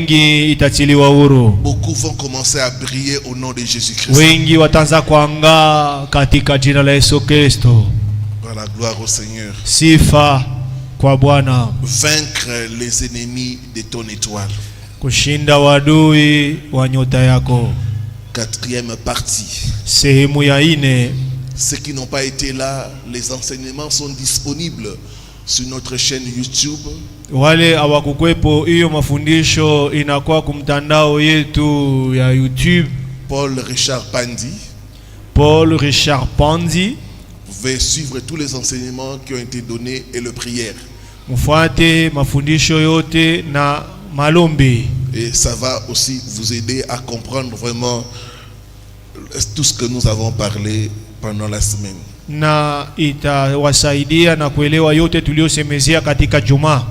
wengi itatiliwa huru. Beaucoup vont commencer à briller au nom de Jésus-Christ. Wengi wataanza kuangaa katika jina la Yesu Kristo. Voilà, gloire au Seigneur. Sifa kwa Bwana. Vaincre les ennemis de ton étoile. Kushinda wadui wa nyota yako. Quatrième partie. Sehemu ya 4. Ceux qui n'ont pas été là, les enseignements sont disponibles sur notre chaîne YouTube. Wale hawakukwepo, hiyo mafundisho inakuwa kumtandao yetu ya YouTube. Paul Richard Pandi. Paul Richard Pandi. Vous pouvez suivre tous les enseignements qui ont été donnés et le prière. Mufuate mafundisho yote na malombi. Et ça va aussi vous aider à comprendre vraiment tout ce que nous avons parlé pendant la semaine. Na itawasaidia na kuelewa yote tuliosemezea katika Juma.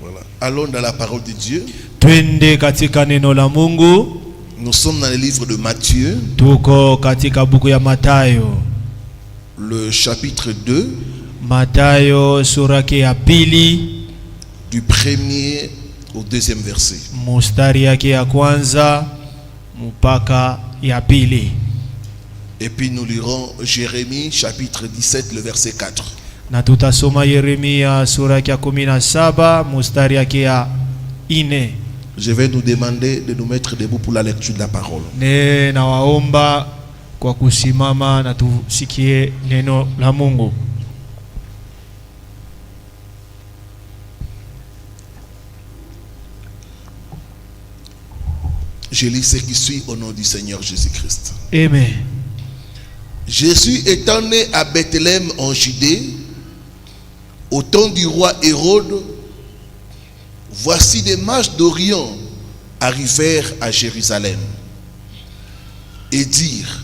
Voilà. Allons dans la parole de Dieu. Twende katika neno la Mungu. Nous sommes dans le livre de Matthieu. Tuko katika buku ya Mathayo. Le chapitre 2. Mathayo sura ya 2. Du 1er au 2e verset. Mustari yake ya kwanza mpaka ya 2. Et puis nous lirons Jérémie chapitre 17 le verset 4. Na tutasoma Yeremia sura ya 17 mustari yake ya 4. Je vais nous demander de nous mettre debout pour la lecture de la parole. Ne nawaomba kwa kusimama na tusikie neno la Mungu. Je lis ce qui suit au nom du Seigneur Jésus-Christ. Amen. Jésus étant né à Bethléem en Judée, au temps du roi Hérode, voici des mages d'Orient arrivèrent à Jérusalem et dirent: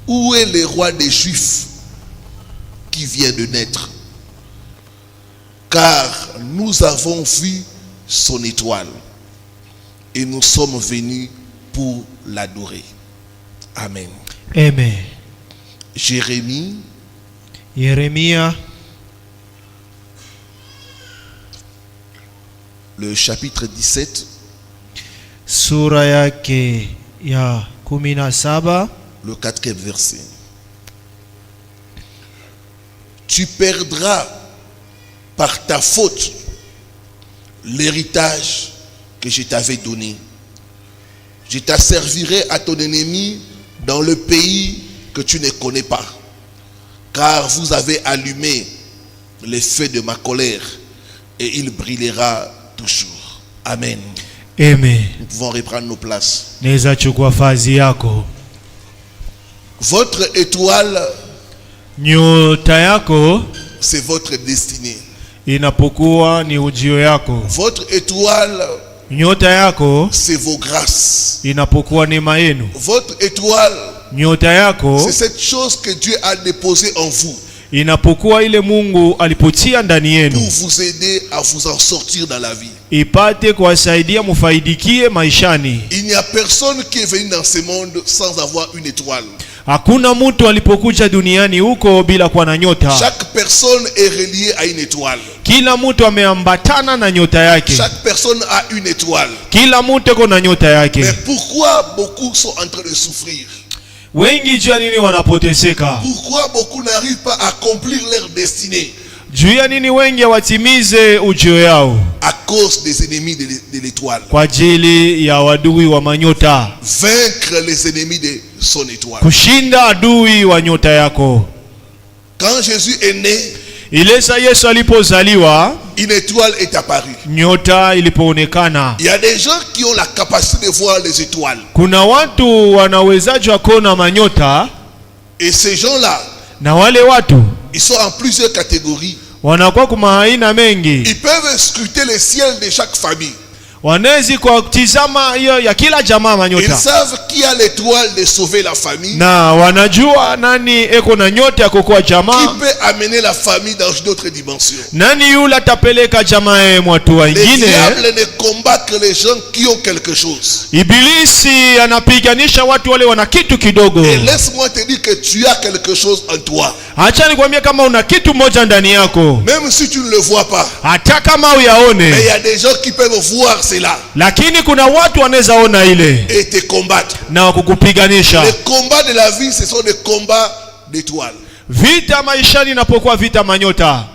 où est le roi des Juifs qui vient de naître? Car nous avons vu son étoile et nous sommes venus pour l'adorer. Amen. Amen. Jérémie. Yeremia. Le chapitre 17. Sura yake ya 17. Le 4e verset. Tu perdras par ta faute l'héritage que je t'avais donné. Je t'asservirai à ton ennemi dans le pays que tu ne connais pas. Car vous avez allumé le feu de ma colère et il brillera toujours. Amen. Amen. Nous pouvons reprendre nos places. Neza chukua fazi yako. Votre étoile, nyota yako, c'est votre destinée. Inapokuwa ni ujio yako. Votre étoile, nyota yako, c'est vos grâces. Inapokuwa neema yenu. Votre étoile, nyota yako, c'est cette chose que Dieu a déposée en vous. Inapokuwa ile Mungu alipotia ndani yenu. Pour vous aider à vous en sortir dans la vie. Ipate kuwasaidia mufaidikie maishani. Il n'y a personne qui est venu dans ce monde sans avoir une étoile. Hakuna mtu alipokuja duniani huko bila kuwa na nyota. Chaque personne est reliée à une étoile. Kila mtu ameambatana na nyota yake. Chaque personne a une étoile. Kila mtu kuna nyota yake. Mais pourquoi beaucoup sont en train de souffrir? Wengi jua nini wanapoteseka? Pourquoi beaucoup n'arrivent pas à accomplir leur destinée? Juu ya nini wengi watimize ujio yao? À cause des ennemis de l'étoile. Kwa ajili ya wadui wa manyota. Vaincre les ennemis de son étoile. Kushinda adui wa nyota yako. Quand Jésus est né, ilesa Yesu alipozaliwa, une étoile est apparue. Nyota ilipoonekana. Il y a des gens qui ont la capacité de voir les étoiles. Kuna watu wanawezaje kuona manyota? Et ces gens-là, na wale watu, ils sont en plusieurs catégories. Wanakuwa kuma aina mengi. Ils peuvent scruter le ciel de chaque famille. Wanezi kwa kutizama hiyo ya kila jamaa manyota. Ils savent qui a l'étoile de sauver la famille. Na wanajua nani eko na nyota ya kuokoa jamaa. Qui peut amener la famille dans une autre dimension. Nani yule atapeleka jamaa watu wengine. Le diable ne combat que les gens qui ont quelque chose. Ibilisi anapiganisha watu wale wana kitu kidogo. Et laisse-moi te dire que tu as quelque chose en toi. Acha nikwambie kama una kitu moja ndani yako. Même si tu ne le vois pas. Hata kama uyaone. Mais il y a des gens qui peuvent voir cela. Lakini kuna watu wanaweza ona ile Et te combattre. na kukupiganisha. Les combats de la vie, ce sont des combats d'étoiles. Vita maishani inapokuwa vita manyota.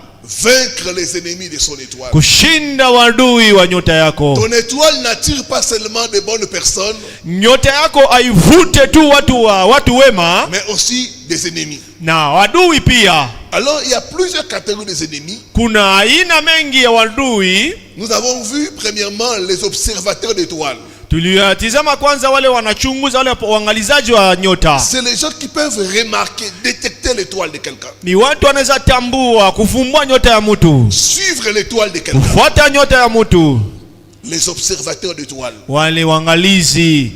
Vaincre les ennemis de son étoile. Kushinda wadui wa nyota yako. Ton étoile n'attire pas seulement de bonnes personnes, Nyota yako haivute tu watu wema, mais aussi des ennemis. na wadui pia. Alors, il y a plusieurs catégories des ennemis. Kuna aina mengi ya wadui. Nous avons vu premièrement les observateurs d'étoiles. Tuliyatizama kwanza wale wanachunguza, wale waangalizaji wa nyota. C'est les gens qui peuvent remarquer, détecter l'étoile de quelqu'un. Ni watu wanaweza tambua, kufumbua nyota ya mtu, Suivre l'étoile de quelqu'un. kufuata nyota ya mtu. Les observateurs d'étoiles. Wale waangalizi.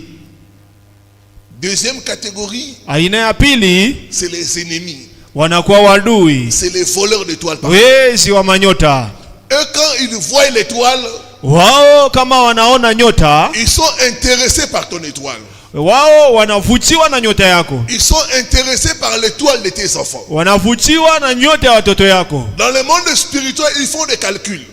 Deuxième catégorie, Aina ya pili c'est les ennemis. wanakuwa wadui, C'est les voleurs d'étoiles. wezi wa manyota. Eux, quand ils voient l'étoile, Wao kama wanaona nyota, ils sont intéressés par ton étoile. wao wanavutiwa na nyota yako, Ils sont intéressés par l'étoile de tes enfants. wanavutiwa na nyota ya watoto yako. Dans le monde spirituel, ils font des calculs.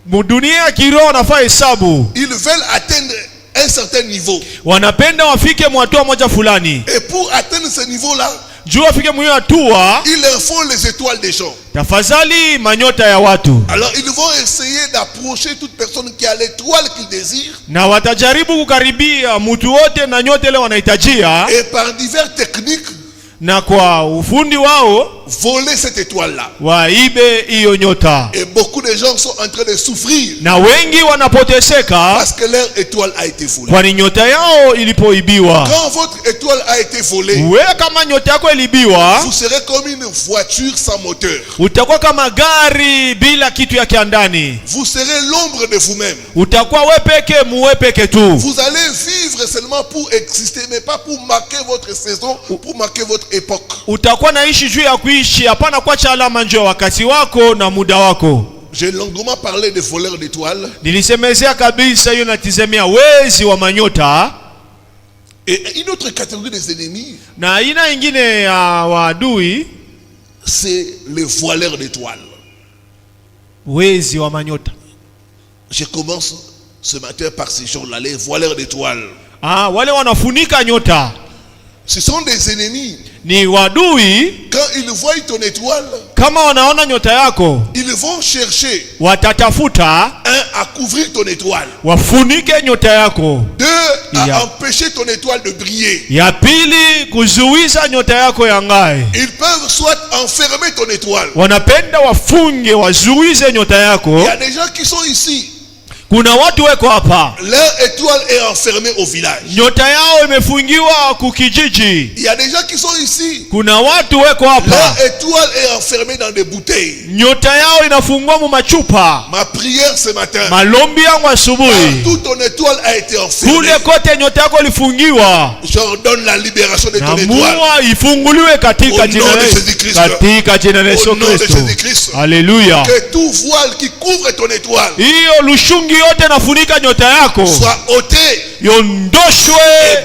Mudunia ya kiroho wanafaa hesabu, Ils veulent atteindre un certain niveau. wanapenda wafike mwatua moja fulani. Et pour atteindre ce niveau-là, Juu wafike mwiyo hatua, ils leur font les étoiles des gens. tafadhali manyota ya watu, Alors ils vont essayer d'approcher toute personne qui a l'étoile qu'ils désirent. na watajaribu kukaribia mtu wote na nyota ile wanahitajia, Et par diverses techniques, na kwa ufundi wao voler cette étoile-là. waibe hiyo nyota. Et beaucoup de gens sont en train de souffrir Na wengi wanapoteseka parce que leur étoile a été volée. kwani nyota yao ilipoibiwa. Quand votre étoile a été volée, Wewe kama nyota yako ilibiwa, vous serez comme une voiture sans moteur. utakuwa kama gari bila kitu ya kiandani. Vous serez l'ombre de vous-même. Utakuwa wewe peke, muwe peke tu. Vous allez vivre seulement pour exister, mais pas pour marquer votre saison, pour marquer votre époque. Utakuwa naishi juu ya kuishi, hapana kuacha alama njoo wakati wako na muda wako. J'ai longuement parlé de voleurs d'étoiles. Nilisemezea kabisa hiyo, natizamia wezi wa manyota. Et une autre catégorie des ennemis, Na aina ingine ya wadui, c'est les voileurs d'étoiles. wezi wa manyota. Je commence ce matin par ces gens-là, les voileurs d'étoiles. Wale wanafunika nyota Ce sont des ennemis. ni wadui. Quand ils voient ton étoile, Kama wanaona nyota yako, ils vont chercher, watatafuta un, à couvrir ton étoile. wafunike nyota yako. Deux, à Yeah. empêcher ton étoile de briller. Ya pili, kuzuiza nyota yako yangae. Ils peuvent soit enfermer ton étoile. Wanapenda wafunge, wazuize nyota Il y yako. a des gens qui sont ici. Kuna watu weko hapa, Leur étoile est enfermée au village. nyota yao imefungiwa kukijiji. Il y a des gens qui sont ici. Kuna watu weko hapa, Leur étoile est enfermée dans des bouteilles. nyota yao inafungwa mu machupa. Ma prière ce matin, Malombi yangu asubuhi, toute ton étoile a été enfermée. kule kote nyota yako ilifungiwa, J'ordonne la libération de ton étoile. namua ifunguliwe katika Au jina nom la de Yesu, Jésus-Christ. katika jina la Yesu Au nom de Kristo. Jésus-Christ. Haleluya. Que tout voile qui couvre ton étoile Hiyo lushungi yote nafunika nyota yako soit ôté yondoshwe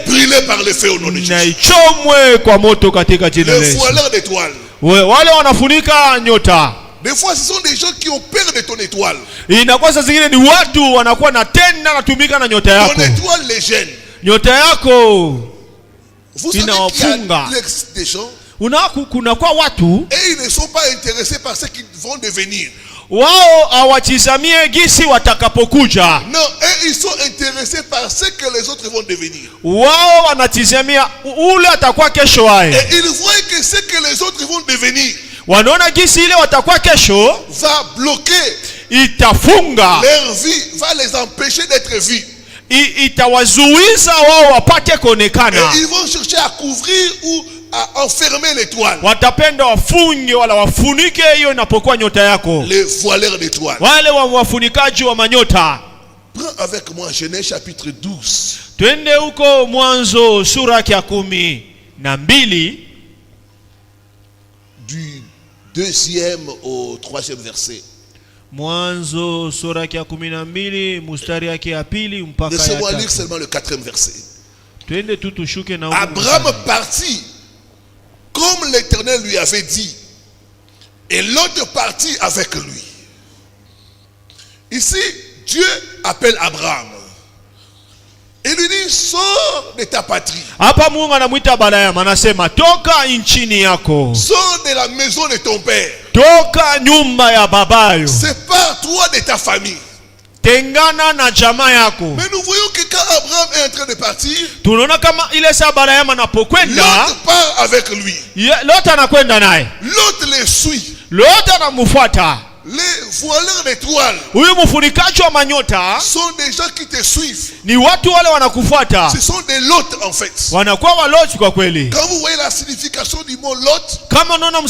et brûlé par le feu au nom de na Jésus. ichomwe kwa moto katika jina la Les Yesu. voileurs d'étoiles. Wale wanafunika nyota, Des fois, ce sont des gens qui ont peur de ton étoile. inakuwa saa zingine ni watu wanakuwa na tenda natumika na nyota Ton yako. étoile les gêne. Nyota yako Vous savez inawafunga. qu'il existe des gens kunakuwa watu et ils ne sont pas intéressés par ce qu'ils vont devenir. wao hawatizamie gisi watakapokuja, Non, et ils sont intéressés par ce que les autres vont devenir. wao wanatizamia ule atakuwa kesho wae. Et ils voient que ce que les autres vont devenir Wanaona gisi ile watakuwa kesho va bloquer itafunga, leur vie, va les empêcher d'être vus. itawazuiza wao wapate kuonekana. Et ils vont chercher à couvrir ou à enfermer l'étoile. Watapenda wafunge wala wafunike hiyo inapokuwa nyota yako. Les voileurs d'étoiles. Wale wafunikaji wa manyota. Prends avec moi Genèse chapitre 12. Twende huko Mwanzo sura ya 12 du 2e au 3e verset. Mwanzo sura ya 12 mstari yake ya pili mpaka ya Laissez-moi lire 3. seulement le 4e verset. Twende tu tushuke na huko. Abraham partit comme l'Éternel lui avait dit, et l'autre partit avec lui. Ici, Dieu appelle Abraham. dit, sors de ta patrie. Hapa Mungu anamuita Balaamu, anasema toka nchini yako. Sors de la maison de ton père. Toka nyumba ya babayo. Sépare-toi de ta famille. Tengana na jamaa yako. Mais nous voyons que quand Abraham est en train de partir, tunaona kama ile saa Balaamu anapokwenda, Lot part avec lui. Lot anakwenda naye. Lot les suit. Lot anamfuata. Les voileurs d'étoiles, huyu mfunikaji wa manyota, sont des gens qui te suivent. Ni watu wale wanakufuata. Ce sont des Lot en fait. Wanakuwa wa Lot kwa kweli. Quand vous voyez la signification du mot Lot, kama unaona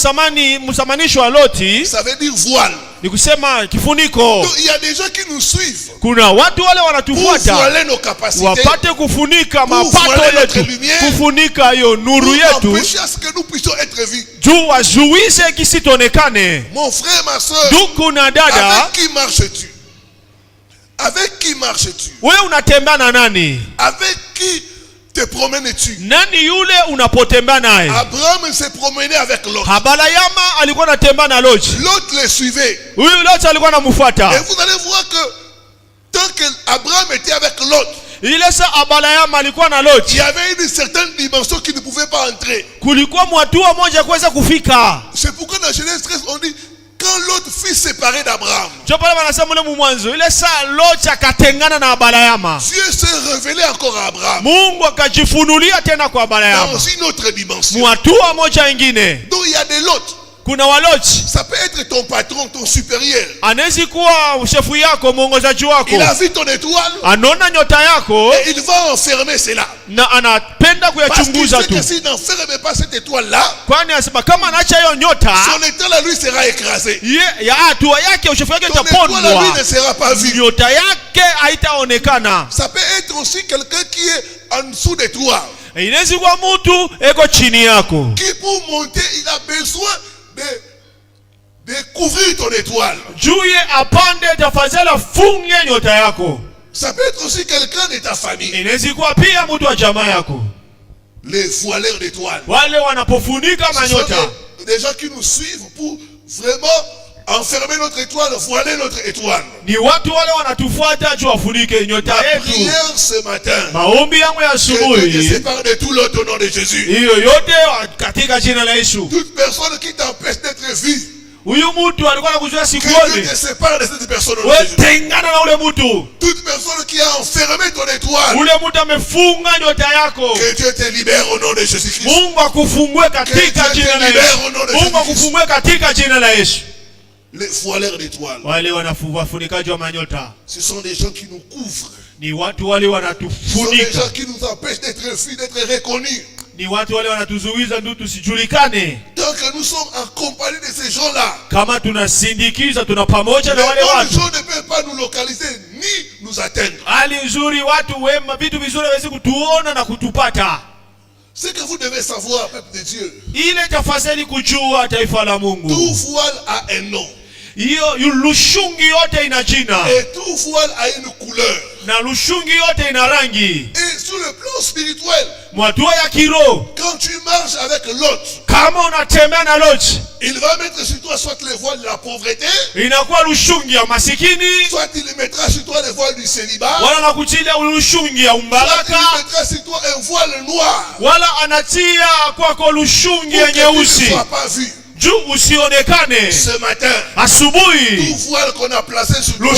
msamanisho wa Loti, ça veut dire voile. Ni kusema kifuniko. Donc il y a des gens qui nous suivent. Kuna watu wale wanatufuata. Pour voiler nos capacités. Wapate kufunika mapato yetu. Kufunika hiyo nuru yetu. Pour empêcher à ce que nous puissions être vus. Juu wazuize kisitonekane. Mon frère, ma soeur. Ndugu na dada. Avec qui marches-tu? Avec qui marches-tu? Wewe unatembea na nani? Avec qui te promènes-tu? Nani yule unapotembea naye? Abraham se promenait avec Lot. Balaamu alikuwa anatembea na Lot. Lot le suivait. Huyu Lot alikuwa anamfuata. Et vous allez voir que tant que Abraham était avec Lot, ile saa Balaamu alikuwa na Lot, il y avait une certaine dimension qui ne pouvait pas entrer. Kulikuwa mwatua moja kuweza kufika. C'est pourquoi dans Genèse 13 on dit quand Lot fut séparé d'Abraham, Dieu s'est révélé encore à Abraham dans une autre dimension. Donc il y a des Lot. Ça peut être ton patron, ton supérieur. Il a vu ton étoile et il va enfermer cela. Parce qu'il sait que s'il n'enferme pas cette étoile-là, son étoile à lui sera écrasé. Ton étoile à lui ne sera pas vu. Ça peut être aussi quelqu'un qui est en dessous de toi, qui pour monter il a besoin de couvrir ton étoile. Ça peut être aussi quelqu'un de ta famille. Les voileurs d'étoiles. Ce sont des gens qui nous suivent pour vraiment enfermer notre étoile, voiler notre étoile. La prière ce matin, que Dieu te sépare de tout l'autre au nom de Jésus. Toute personne qui t'empêche d'être vue, que Dieu te sépare de cette personne au nom de Jésus. Toute personne qui a enfermé ton étoile, que Dieu te libère au nom de Jésus-Christ. Que Dieu te libère au nom de Jésus-Christ. Les voileurs d'étoiles, ce sont des gens qui nous couvrent. Ce sont des gens qui nous empêchent d'être vus, d'être reconnus. Tant que nous sommes en compagnie de ces gens-là, les autres gens ne peuvent pas nous localiser ni nous atteindre. Ce que vous devez savoir, peuple de Dieu, tout voile a un nom. Et tout voile a une couleur. Et sur le plan spirituel, quand tu marches avec l'autre, il va mettre sur toi soit le voile de la pauvreté, soit il mettra sur toi le voile du célibat, soit il mettra sur toi un voile noir pour que tu ne sois pas vu. Ce matin, tout voile qu'on a placé sur toi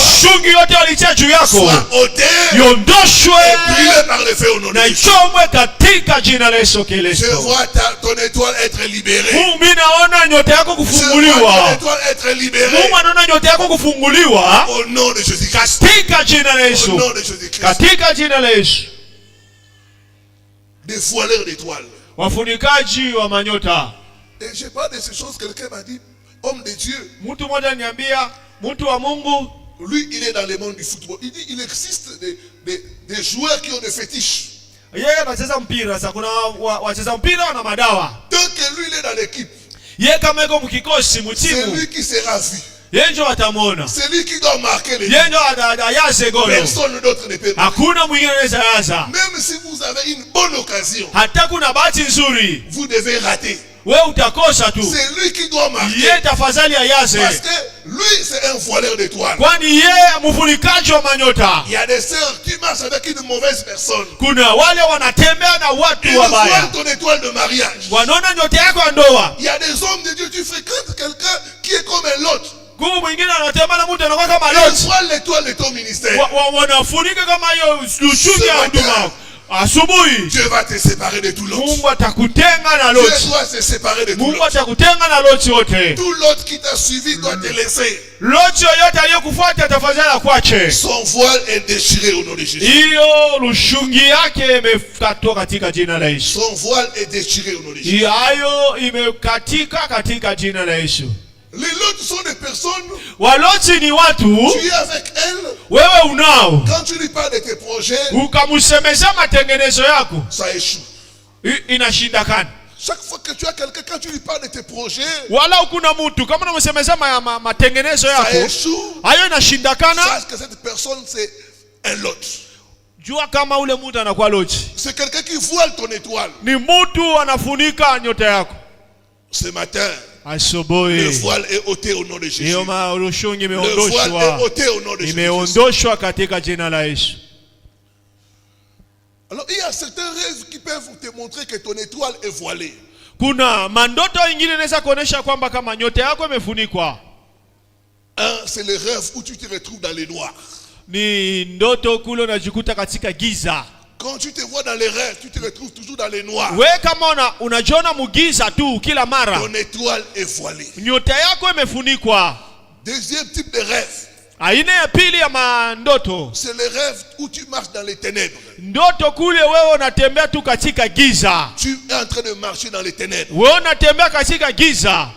soit ôté et brûlé par le feu au nom de Jésus. Je vois ton étoile être libérée. Je vois ton étoile être libérée au nom de Jésus-Christ. Au nom de Jésus-Christ. Des voileurs d'étoiles. Et je parle de ces choses, quelqu'un m'a dit, homme de Dieu. Lui, il est dans le monde du football. Il dit, il existe des joueurs qui ont des fétiches. Tant que lui, il est dans l'équipe, c'est lui qui sera vu. C'est lui qui doit marquer les buts. Personne d'autre ne peut marquer. Même si vous avez une bonne occasion, hata kuna bahati nzuri, vous devez rater. wewe utakosa tu. C'est lui qui doit marquer. Yeye tafadhali ayaze, Parce que lui, c'est un voileur d'étoiles. kwani yeye mfunikaji wa manyota. Il y a des sœurs qui marchent avec une mauvaise personne. Kuna wale wanatembea na watu Ils wabaya, voient ton étoile de mariage. wanaona nyota yako ya ndoa. Il y a des hommes de Dieu, tu fréquentes quelqu'un qui est comme un lot. Kuu mwingine anatembea na mtu anakuwa kama Ils Lot, voient l'étoile de ton ministère. wanafunika kama hiyo luchungi ya huduma. Asubuhi Dieu va te séparer de tout l'autre. Mungu atakutenga na Dieu Lot. doit se séparer de tout Mungu l'autre. atakutenga na Lot wote. Tout l'autre qui t'a suivi doit te laisser. Lot yoyote aliyokufuata tafadhali akwache. Son voile est déchiré au nom de Jésus. Hiyo lushungi yake imekatwa katika jina la Yesu. Son voile est déchiré au nom de Jésus. Hayo imekatika katika jina la Yesu. Les lots sont des personnes, Waloti ni watu, tu es avec elles, wewe unao, quand tu lui parles de tes projets, ukamsemeza matengenezo yako, ça échoue. inashindikana. Chaque fois que tu as quelqu'un, quand tu lui parles de tes projets, Wala ukuna mtu kama unamsemeza matengenezo ça yako, échoue. hayo inashindikana. Sache que cette personne, c'est un lot. Jua kama ule mtu anakuwa Loti. C'est quelqu'un qui voile ton étoile. Ni mtu anafunika nyota yako. Ce matin, le Asubuhi voile est ôté au nom de Jésus. hiyo lushungi Le voile est imeondoshwa, ôté au nom de Jésus. imeondoshwa katika jina la Yesu. Alors, il y a certains rêves qui peuvent te montrer que ton étoile est voilée. Kuna mandoto ingine inaweza kuonesha kwamba kama nyota yako imefunikwa. Un, c'est le rêve où tu te retrouves dans les noirs. Ni ndoto kule unajikuta katika giza. Quand tu te vois dans les rêves, tu te retrouves toujours dans les noirs. We kama unajiona mugiza tu kila mara, Ton étoile est voilée. nyota yako imefunikwa. Deuxième type de rêve, Aina ya pili ya mandoto, c'est le rêve où tu marches dans les ténèbres. ndoto kule wewe unatembea tu katika giza. Tu es en train de marcher dans les ténèbres. Wewe unatembea katika giza.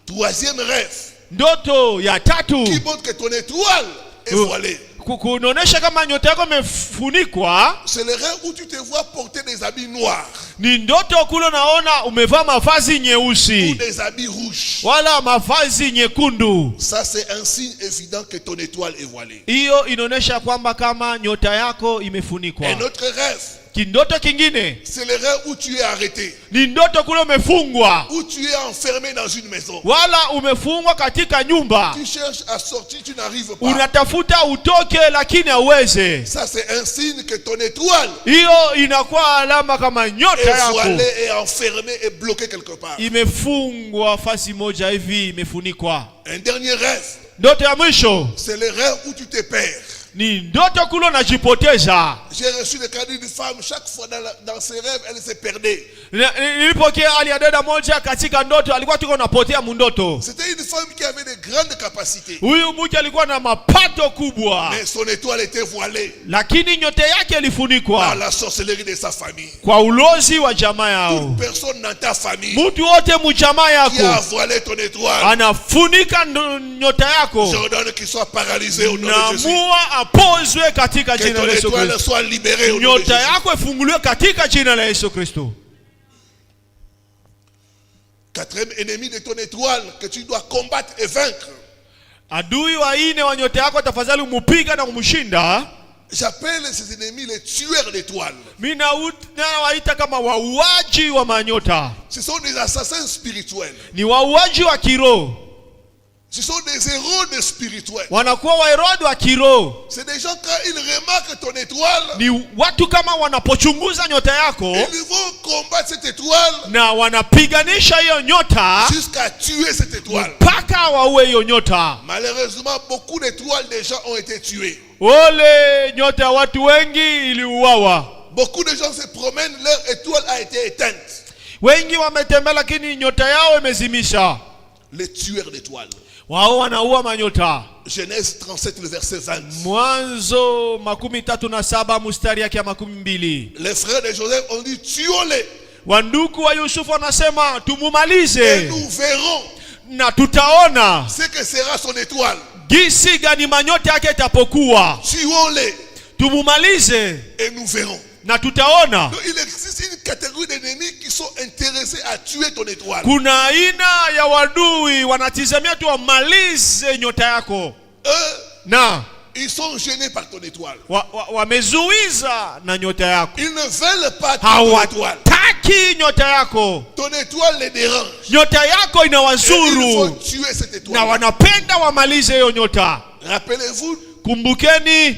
Troisième rêve, Ndoto ya tatu qui montre que ton étoile est voilée. kunaonesha kama nyota yako imefunikwa. C'est le rêve où tu te vois porter des habits noirs Ni ndoto kule unaona umevaa mavazi ou nyeusi des habits rouges. wala mavazi nyekundu. Ça, c'est un signe évident que ton étoile est voilée. Hiyo inaonesha kwamba kama nyota yako imefunikwa. Un autre rêve, Kindoto kingine c'est le rêve où tu es arrêté, ni ndoto kule umefungwa où tu es enfermé dans une maison. wala umefungwa katika nyumba, Tu cherches à sortir, tu n'arrives pas. unatafuta utoke lakini hauweze. Ça, c'est un signe que ton étoile Hiyo inakuwa alama kama nyota est yako voilée et enfermée et bloquée quelque part. imefungwa fasi moja hivi, imefunikwa. Un dernier rêve, Ndoto ya mwisho c'est le rêve où tu te perds. ni ndoto kule unajipoteza. J'ai reçu le cas d'une femme, chaque fois dans ses rêves, elle se perdait. Nilipokea hali ya dada moja katika ndoto, alikuwa tuko napotea mundoto. C'était une femme qui avait de grandes capacités, Huyu mtu alikuwa na mapato kubwa, mais son étoile était voilée lakini nyota yake par ilifunikwa la sorcellerie de sa famille. kwa ulozi wa jamaa yao. Toute personne dans ta famille Mtu wote mujamaa qui a yako voilé ton étoile, anafunika nyota yako, j'ordonne qu'il soit paralysé au nom de Jésus. namua apozwe katika Que jina ton la Yesu étoile Kristo. soit libérée au nom de Nyota Jésus. yako ifunguliwe katika jina la Yesu Kristo. Quatrième ennemi de ton étoile que tu dois combattre et vaincre, Adui wa ine wa nyota yako tafadhali umupiga na kumshinda. j'appelle ces ennemis les tueurs d'étoiles. Mimi nawaita kama wauaji wa manyota. Ce sont des assassins spirituels. Ni wauaji wa kiroho. Ce sont des héros spirituels. Wanakuwa waherodi wa kiroho. C'est des gens, quand ils remarquent ton étoile, Ni watu kama wanapochunguza nyota yako ils vont combattre cette étoile na wanapiganisha hiyo nyota jusqu'à tuer cette étoile. mpaka waue hiyo nyota. Malheureusement, beaucoup d'étoiles des gens ont été tuées. Ole nyota ya watu wengi iliuawa. Beaucoup de gens se promènent, leur étoile a été éteinte. Wengi wametembea lakini nyota yao imezimisha. Les tueurs d'étoiles. Wao wanaua manyota. Genèse 37, le verset 20. Mwanzo 37 mstari yake ya 12. Les frères de Joseph ont dit, tuons-les Wanduku wa Yusufu wanasema et tumumalize nous verrons na tutaona ce que sera son étoile. gisi gani manyota yake itapokuwa. Tuons-les Tumumalize et nous verrons. na tutaona. Donc, il existe une catégorie d'ennemis qui sont intéressés à tuer ton étoile. Kuna aina ya wadui wanatizamia tu wamalize nyota yako, Eux, na Ils sont gênés par ton étoile. Wamezuiza na nyota yako. Ils ne veulent pas ton étoile. Hawataki nyota yako. Ton étoile les dérange. Nyota yako inawazuru. Il faut tuer cette étoile. Na wanapenda wamalize hiyo nyota. Rappelez-vous, kumbukeni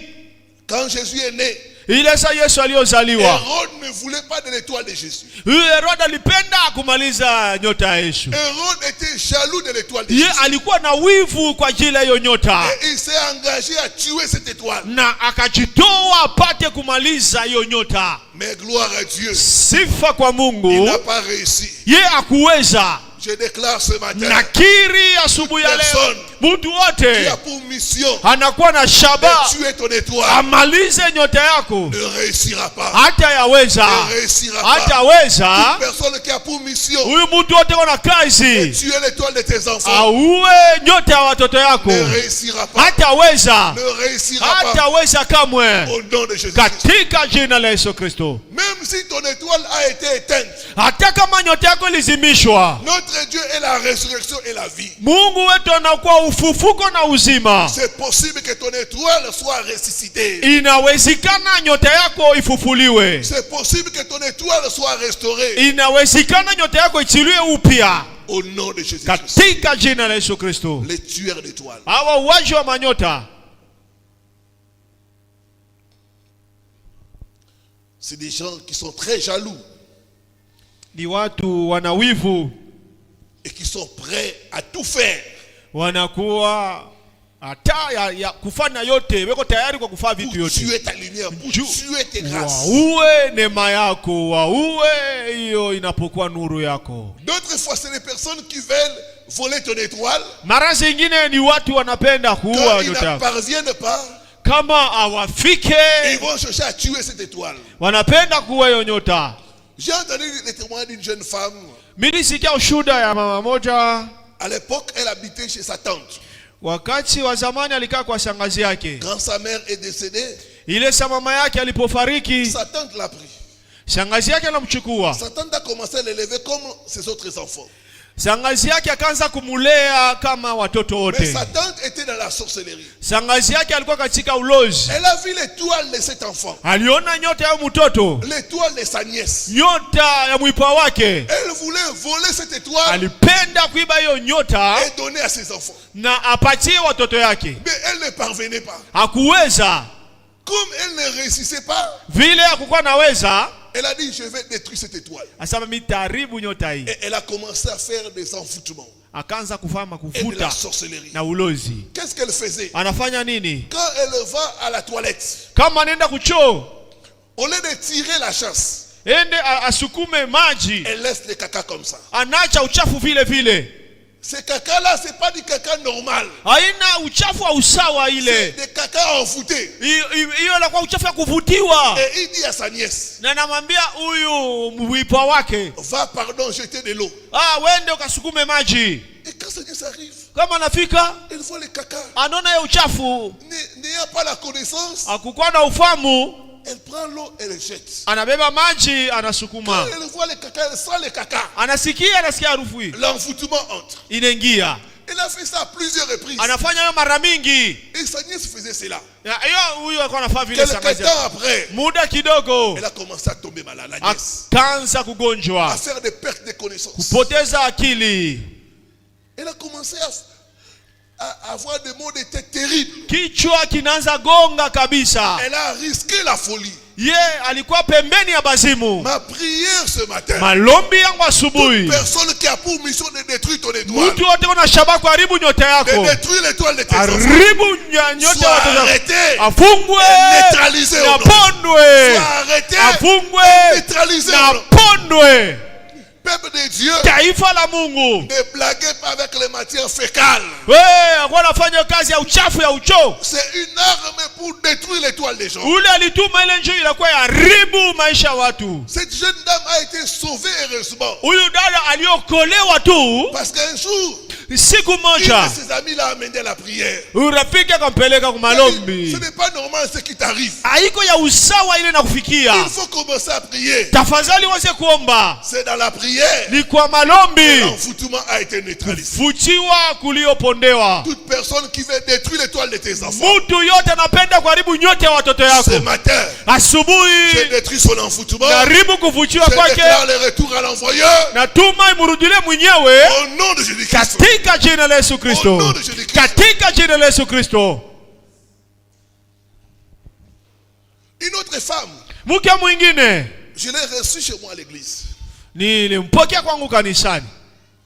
quand Jésus est né, ile saa Yesu aliozaliwa, Hérode ne voulait pas de l'étoile de Jésus. Herode alipenda kumaliza nyota ya Yesu. Hérode était jaloux de l'étoile de Ye Jésus. alikuwa na wivu kwa ajili ya hiyo nyota. Et il s'est engagé à tuer cette étoile. Na akajitoa apate kumaliza hiyo nyota. Mais gloire à Dieu. Sifa kwa Mungu. Il n'a pas réussi. Ye hakuweza. Je déclare ce matin, Nakiri asubuhi ya leo, mtu qui wote a pour mission anakuwa na shaba de tuer ton étoile amalize nyota yako, ne réussira pas. hata yaweza, Ne réussira pas. hataweza. Toute personne qui a pour mission Huyu mtu wote ana kazi tuer l'étoile de tes enfants auwe nyota ya watoto yako, ne réussira pas. hataweza, Ne réussira pas. hataweza kamwe, Au nom de Jésus. katika jina la Yesu Kristo. Même si ton étoile a été éteinte, Hata kama nyota yako ilizimishwa, notre Dieu est la résurrection et la vie. Mungu wetu anakuwa ufufuko na uzima. C'est possible que ton étoile soit ressuscitée. Inawezekana nyota yako ifufuliwe. C'est possible que ton étoile soit restaurée. Inawezekana nyota yako ichiliwe upya Au nom de Jésus. katika jina la Yesu Kristo. Les tueurs d'étoiles. Hawa uwaji wa manyota C'est des gens qui sont très jaloux ni watu wana wivu, et qui sont prêts à tout faire wanakuwa hata ya kufanya yote, weko tayari kwa kufanya vitu pour yote, tuer ta lumière, pour tuer tes grâces. wauwe neema yako, wauwe hiyo inapokuwa nuru yako. D'autres fois, c'est les personnes qui veulent voler ton étoile. Mara zingine ni watu wanapenda kuua Quand ils nyota ne yako. parviennent pas, Kama hawafike, ils vont chercher à tuer cette étoile. wanapenda kuua hiyo nyota. J'ai entendu les témoignages d'une jeune femme. Nilisikia ushuhuda ya mama moja. À l'époque, elle habitait chez sa tante. Wakati wa zamani alikaa kwa shangazi yake. Quand sa mère est décédée, Ile sa mama yake alipofariki, sa tante l'a pris. shangazi yake anamchukua. Sa tante a commencé à l'élever comme ses autres enfants. Shangazi yake akaanza kumulea kama watoto Mais wote. sa tante était dans la sorcellerie. Shangazi yake alikuwa katika ulozi. Elle a vu l'étoile de cet enfant, Aliona nyota ya mtoto, l'étoile de sa nièce. nyota ya mwipa wake. Elle voulait voler cette étoile Alipenda kuiba hiyo nyota et donner à ses enfants. na apatie watoto yake. Mais elle ne parvenait pas. Hakuweza. Comme elle ne réussissait pas, Vile hakukuwa naweza, elle a dit, je vais détruire cette étoile. asema mitaribu nyota hii. Et elle a commencé à faire des envoûtements Akaanza kufanya et de la kufuta sorcellerie. na ulozi. Qu'est-ce qu'elle faisait? Anafanya nini? Quand elle va à la toilette, Kama anaenda kuchoo, au lieu de tirer la chasse, ende asukume maji, elle laisse le caca comme ça. anacha uchafu vile vile. Ce caca-là, c'est pas du caca normal. Haina uchafu wa usawa C'est ile. des caca envoûtés. Hiyo inakuwa uchafu ya kuvutiwa. Et il dit à sa nièce, Na namwambia huyu mwipa wake, va, pardon, jeter de l'eau. wende ukasukume maji. Et quand sa nièce arrive, Kama anafika, elle voit le caca. anaona hiyo uchafu, N'ayant pas la connaissance, hakukuwa na ufahamu, elle prend l'eau et le jette. anabeba maji, Quand anasukuma. elle voit le caca, elle sent le caca. Anasikia harufu hii. L'envoûtement entre. Inaingia. Elle a fait ça à plusieurs reprises. Anafanya hiyo mara mingi. Et sa nièce faisait cela. Hiyo huyu alikuwa anafanya vile Quelques shangazi. temps après, Muda kidogo elle a commencé à tomber malade, la nièce. akaanza À kugonjwa, faire des pertes de connaissances. kupoteza akili. Elle a commencé à avoir des maux de tête terribles. Kichwa kinaanza gonga kabisa. Elle a risqué la folie. Ye alikuwa pembeni ya bazimu. Ma prière ce matin, Malombi yangu asubuhi, personne qui a pour mission de détruire ton étoile, mtu wote una shaba kuharibu nyota de yako, détruire l'étoile de tes enfants, haribu nyota soit ya watoto wako, arrêté, afungwe neutralisé na au nom. pondwe, Soit arrêté, afungwe neutralisé na au nom. pondwe. Peuple de Dieu, Taifa la Mungu, ne blaguez pas avec les matières fécales. akuwa nafanya kazi ya uchafu ya uchoo. C'est une arme pour détruire l'étoile des gens. Ule alituma ile njoo inakuwa ya haribu maisha ya watu. Cette jeune dame a été sauvée heureusement. Huyu dada aliokolewa tu Parce qu'un jour, Siku Un moja de ses amis l'a amené à la prière. urafiki akampeleka Ce kumalombi. n'est pas normal ce qui t'arrive. Haiko ya usawa ile na kufikia. Il faut commencer à prier. Tafadhali wase kuomba. C'est dans la prière Ni kwa que malombi l'envoûtement a été neutralisé. futiwa kuliopondewa. Toute personne qui veut détruire l'étoile de tes enfants, Mtu yote anapenda kuharibu nyote ya watoto ce yako. matin, j'ai Asubuhi détruit son envoûtement. karibu kuvutiwa Je kwake. déclare le retour à l'envoyeur. Na tuma imurudile mwenyewe Au nom de Jésus-Christ. katika jina la Yesu Au Kristo. nom de Jésus-Christ. Katika jina la Yesu Kristo. Une autre femme, Mke mwingine je l'ai reçue chez moi à l'église. nilimpokea kwangu kanisani.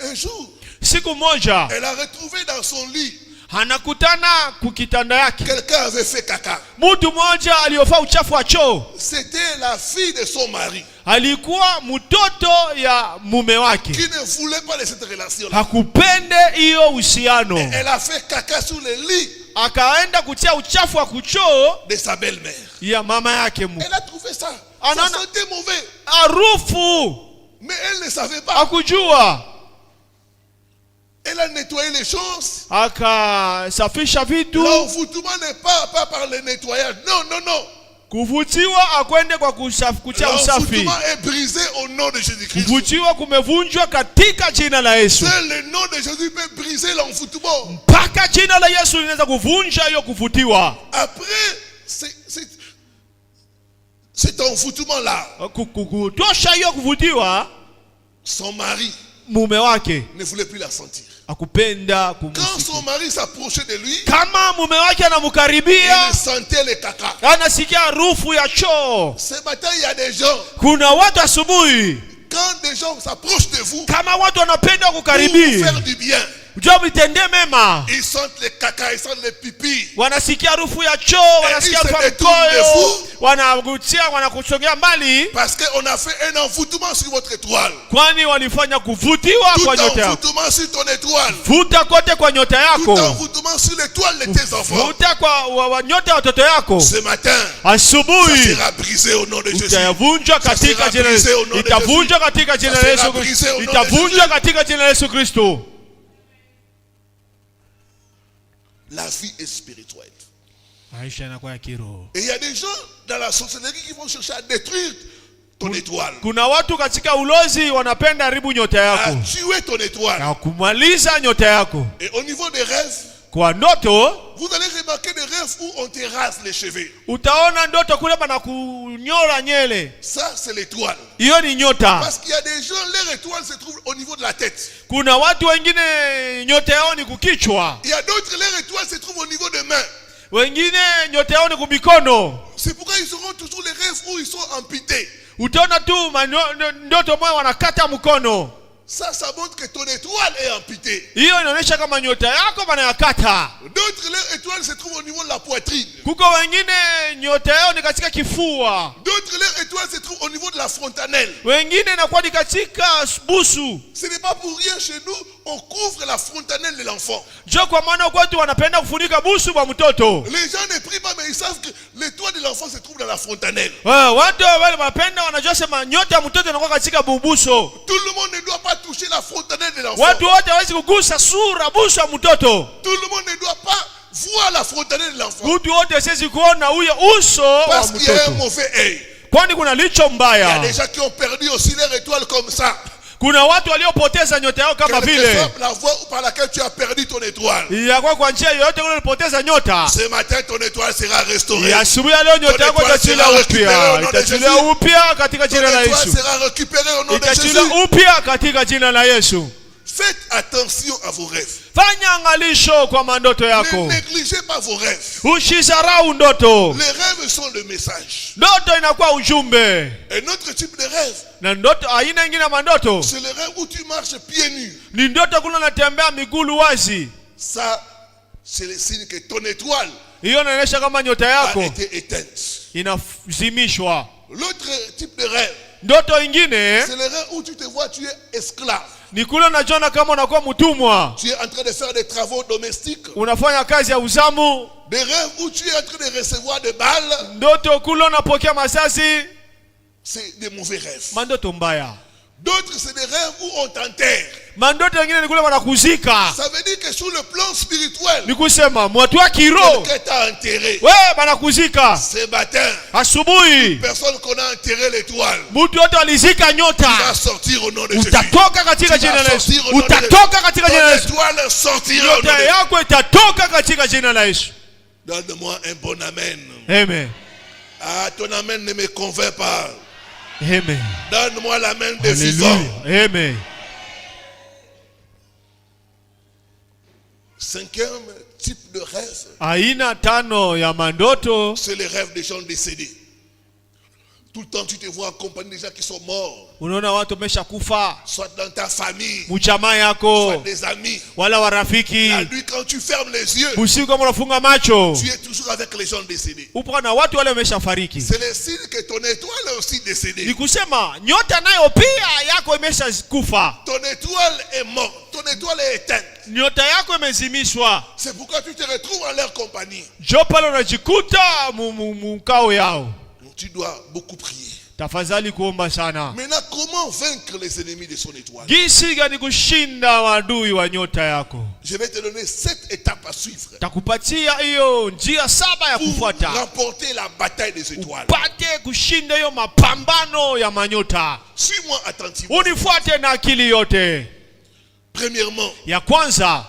Un jour, Siku moja elle a retrouvé dans son lit, anakutana kukitanda yake quelqu'un avait fait caca. mtu mmoja aliyofaa uchafu wa choo. C'était la fille de son mari Alikuwa mtoto ya mume wake, qui ne voulait pas de cette relation-là. hakupende hiyo uhusiano. Elle a fait caca sur le lit Akaenda kutia uchafu wa kuchoo de sa belle-mère. ya mama yake. Elle a trouvé ça. Ah, Ça non, non. sentait mauvais. Harufu Mais elle ne savait pas. hakujua, Elle a nettoyé les choses. akasafisha vitu. L'envoûtement n'est pas par le nettoyage. Non, non, non. Kuvutiwa akwende kwa kutia usafi. L'envoûtement est brisé au nom de Jésus-Christ. Kuvutiwa kumevunjwa katika jina la Yesu. Seul le nom de Jésus peut briser l'envoûtement. Mpaka jina la Yesu linaweza kuvunja hiyo kuvutiwa. Après cet envoûtement-là, Kutosha hiyo kuvutiwa, son mari mume wake ne voulait plus la sentir. akupenda Quand kumsikia. son mari s'approchait de lui, Kama mume wake il anamkaribia, sentait le caca. anasikia harufu ya choo. Ce matin, il y a des gens, Kuna watu asubuhi, quand des gens s'approchent de vous kama watu wanapenda pour vous kukaribia, faire du bien, njoo mtendee mema, ils sentent le caca, ils sentent le pipi. wanasikia harufu ya choo, wanasikia harufu ya mkoyo, wanagutia, wanakusongea mbali, Parce qu'on a fait un envoûtement sur votre étoile. kwani walifanya kuvutiwa Tout kwa nyota yako. envoûtement sur ton étoile. Vuta kote kwa nyota Tout yako, envoûtement sur l'étoile de tes enfants. vuta kwa nyota ya watoto yako. Ce matin, ça Asubuhi sera brisé au nom de Jésus. itavunjwa katika jina la Yesu. Itavunjwa katika jina la Yesu Kristo. Itavunjwa katika jina la Yesu Kristo. La vie est spirituelle. Maisha yanakuwa ya kiroho. Et il y a des gens dans la sorcellerie qui vont chercher à détruire ton étoile, Kuna watu katika ulozi wanapenda haribu nyota à yako tuer ton étoile. na kumaliza nyota yako. Et au niveau des rêves, Kwa ndoto vous allez remarquer des rêves où on te rase les cheveux. utaona ndoto kule bana kunyora nyele. Ça, c'est l'étoile. Hiyo ni nyota. Parce qu'il y a des gens, leur étoile se trouve au niveau de la tête. Kuna watu wengine nyota yao ni kukichwa, Il y a d'autres, leur étoile se trouve au niveau des mains. wengine nyota yao ni kumikono. C'est pourquoi ils auront toujours les rêves où ils sont amputés. Utaona tu ndoto moja wanakata mkono. Ça montre que ton étoile est amputée. Hiyo inaonyesha kama nyota yako banayakata. D'autres, leur étoile se trouve au niveau de la poitrine. Kuko wengine nyota yao ni katika kifua, D'autres, leur étoile se trouve au niveau de la fontanelle. wengine inakuwa ni katika busu. Ce n'est pas pour rien chez nous, on couvre la fontanelle de l'enfant. Jo, kwa maana kwetu wanapenda kufunika busu kwa mtoto. Les gens ne prient pas, mais ils savent que l'étoile de l'enfant se trouve dans la fontanelle. Watu wale wanapenda wanajua sema nyota ya mtoto inakuwa katika bubuso. Tout le monde ne doit pas toucher la fontanelle de l'enfant. Watu wote hawezi kugusa sura busu ya mtoto. Tout le monde ne doit pas voir la fontanelle de l'enfant. Watu wote hawezi kuona huyo uso wa Parce qu'il y a un mtoto, mauvais œil. kwani kuna licho Il y a mbaya. des gens qui ont perdu aussi leur étoile comme ça. Kuna watu waliopoteza nyota yao kama Quelle que vile soit la voie par laquelle tu as perdu ton étoile. yakuwa kwa njia yoyote ule ulipoteza nyota. Ce matin, ton étoile sera restaurée. Ya asubuhi ya leo nyota yako itachukuliwa upya, itachukuliwa upya katika Ton jina la étoile Yesu, sera récupérée au nom de Jésus. itachukuliwa upya katika jina la Yesu. Faites attention à vos rêves. Fanya angalisho kwa mandoto Ne yako, négligez pas vos rêves. usisahau ndoto. Les rêves sont le message. Ndoto inakuwa ujumbe, Un autre type de rêve, na ndoto aina nyingine ya mandoto c'est le rêve où tu marches pieds nus. ni ndoto kuna unatembea miguu wazi. Ça, c'est le signe que ton étoile Hiyo inaonyesha kama nyota a yako été éteinte. inazimishwa. L'autre type de rêve, Ndoto ingine c'est le rêve où tu te vois, tu es esclave. ni kule unajiona kama unakuwa mtumwa, Tu es en train de faire des travaux domestiques. unafanya kazi ya uzamu. Des rêves où tu es en train de recevoir des balles. Ndoto kule unapokea masasi, C'est des mauvais rêves. mandoto mbaya. D'autres, c'est des rêves où on t'enterre. Mandoto wengine ni kule wanakuzika. Ça veut dire que sur le plan spirituel, Ni kusema mwatu wa kiroho quelqu'un t'a enterré. banakuzika. Ce matin, Asubuhi personne qu'on a enterré l'étoile, mtu yote alizika tu nyota. vas sortir au nom de Jésus. Utatoka katika jina la Yesu. Utatoka katika jina la Yesu. Ton étoile sortira au nom Nyota de Jésus. yako itatoka katika jina la Yesu. Donne-moi un bon amen. Amen. Ah, ton amen ne me convainc pas. Amen. Donne-moi l'amen des vivants. Hallelujah. Amen. Cinquième type de rêve, Aina tano ya mandoto, c'est les rêves des gens décédés. Tout le temps, tu te vois accompagner des gens qui sont morts, unaona watu wameshakufa, soit dans ta famille, mjamaa soit yako des amis. wala warafiki. La nuit, quand tu fermes les yeux, Usiku kama unafunga macho, tu es toujours avec les gens décédés. upo na watu wale wameshafariki. C'est le signe que ton étoile est aussi décédée. Ni kusema nyota nayo pia yako imeshakufa. Ton étoile est morte, ton étoile est éteinte. Nyota yako imezimishwa. C'est pourquoi tu te retrouves en leur compagnie. Jo pale unajikuta mkao yao. Tu dois beaucoup prier. Tafadhali kuomba sana. Maintenant, comment vaincre les ennemis de son étoile? Jinsi gani kushinda wadui wa nyota yako? Je vais te donner 7 étapes à suivre Takupatia hiyo njia 7 ya pour kufuata. remporter la bataille des étoiles. Upate kushinda hiyo mapambano ya manyota. Suis-moi attentivement. Unifuate na akili yote. Premièrement, Ya kwanza,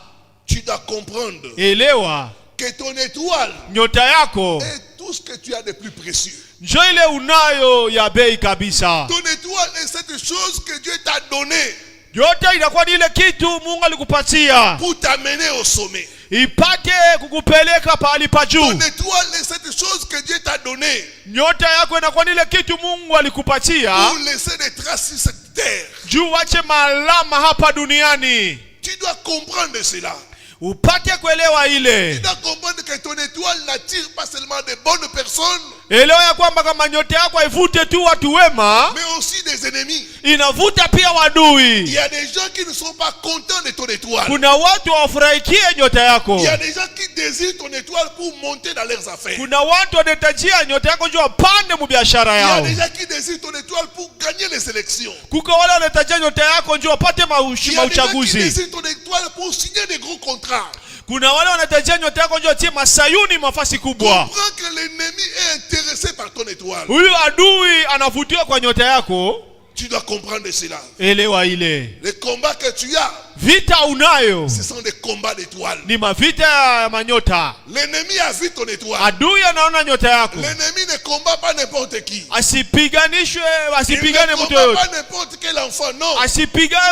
tu dois comprendre elewa que ton étoile nyota yako est tout ce que tu as de plus précieux. njo ile unayo ya bei kabisa. Ton étoile est cette chose que Dieu t'a donnée Yote inakuwa ni ile kitu Mungu alikupatia pour t'amener au sommet. ipate kukupeleka pahali pa Ton juu. étoile est cette chose que Dieu t'a donnée Nyota yako inakuwa ni ile kitu Mungu alikupatia pour laisser des traces sur cette terre. juu wache malama hapa duniani. Tu dois comprendre cela. Upate kuelewa Tu ile. dois comprendre que ton étoile n'attire pas seulement de bonnes personnes, Elewa ya kwamba kama nyota yako haivute tu watu wema, mais aussi des ennemis. inavuta pia Il wadui. y a des gens qui ne sont pas contents de ton étoile. Kuna watu hawafurahikie nyota yako. Il y a des gens qui désirent ton étoile pour monter dans leurs affaires. Kuna watu wanahitajia nyota yako njoo wapande mu biashara Il y a yao. des gens qui désirent ton étoile pour gagner les élections. Kuko wale wanahitajia nyota yako njoo wapate Il y a des gens qui mauchaguzi. désirent ton étoile pour signer des gros contrats. Kuna wale wanahitajia nyota yako njoo atie masayuni mafasi kubwa. Comprends que l'ennemi est intéressé par ton étoile. Huyu adui anavutiwa kwa nyota yako. Tu dois comprendre cela. Elewa ile. Les combats que tu as, Vita unayo ce sont des combats d'étoiles. ni mavita ya manyota. L'ennemi a vu ton étoile. Adui anaona nyota yako. L'ennemi ne combat pas n'importe qui. Asipiganishwe, Il asipigane ne mtu combat yoyote. pas n'importe quel enfant, non.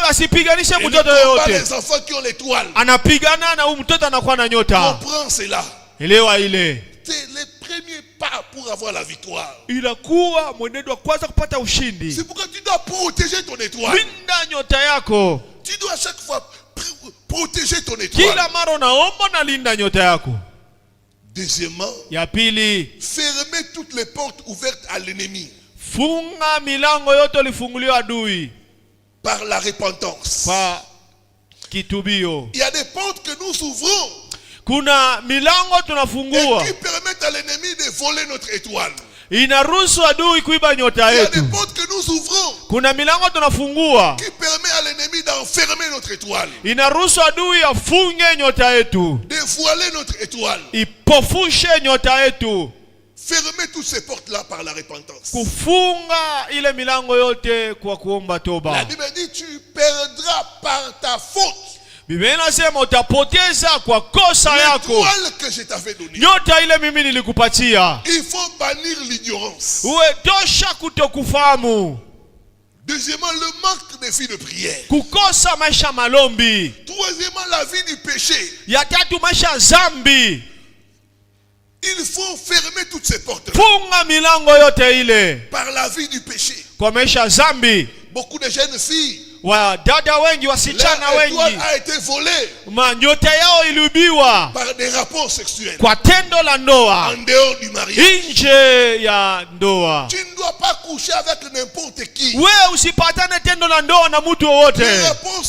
Asipiganishe Il ne mtoto combat pas yoyote. les enfants qui ont l'étoile. Anapigana na huyu mtoto anakuwa na nyota. Comprends cela. Elewa ile. C'est le premier pas pour avoir la victoire. Inakuwa mwenendo wa kwanza kupata ushindi. C'est pourquoi tu dois protéger ton étoile. Linda nyota yako. Tu dois à chaque fois protéger ton étoile. Kila mara unaomba na linda nyota yako. Deuxièmement, Ya pili, fermer toutes les portes ouvertes à l'ennemi funga milango yote ulifunguliwa adui par la repentance. kwa kitubio. Il y a des portes que nous ouvrons Kuna milango et tunafungua qui permettent à l'ennemi de voler notre étoile. inaruhusu adui kuiba nyota Il y a des yetu. portes que nous ouvrons Kuna milango tunafungua qui permet à l'ennemi d'enfermer notre étoile, inaruhusu adui afunge nyota yetu, de voiler notre étoile. ipofushe nyota yetu. Fermer toutes ces portes-là par la repentance. Kufunga ile milango yote kwa kuomba La toba. Bible dit tu perdras par ta faute Biblia inasema utapoteza kwa kosa yako l'étoile que je t'avais donnée. nyota ile mimi nilikupatia. Il faut bannir l'ignorance. Uwe tosha kutokufahamu, Deuxièmement, le manque de vie de prière. kukosa maisha malombi. Troisièmement, la vie du péché. Ya tatu maisha zambi. Il faut fermer toutes ces portes Funga milango yote ile par la vie du péché. kwa maisha zambi. Beaucoup de jeunes filles, Wadada wengi, wasichana leur étoile wengi, a été volée manyota yao iliibiwa par des rapports sexuels kwa tendo la ndoa en dehors du mariage. nje ya ndoa. Tu ne dois pas coucher avec n'importe qui. We usipatane tendo la ndoa na mtu wowote. Les rapports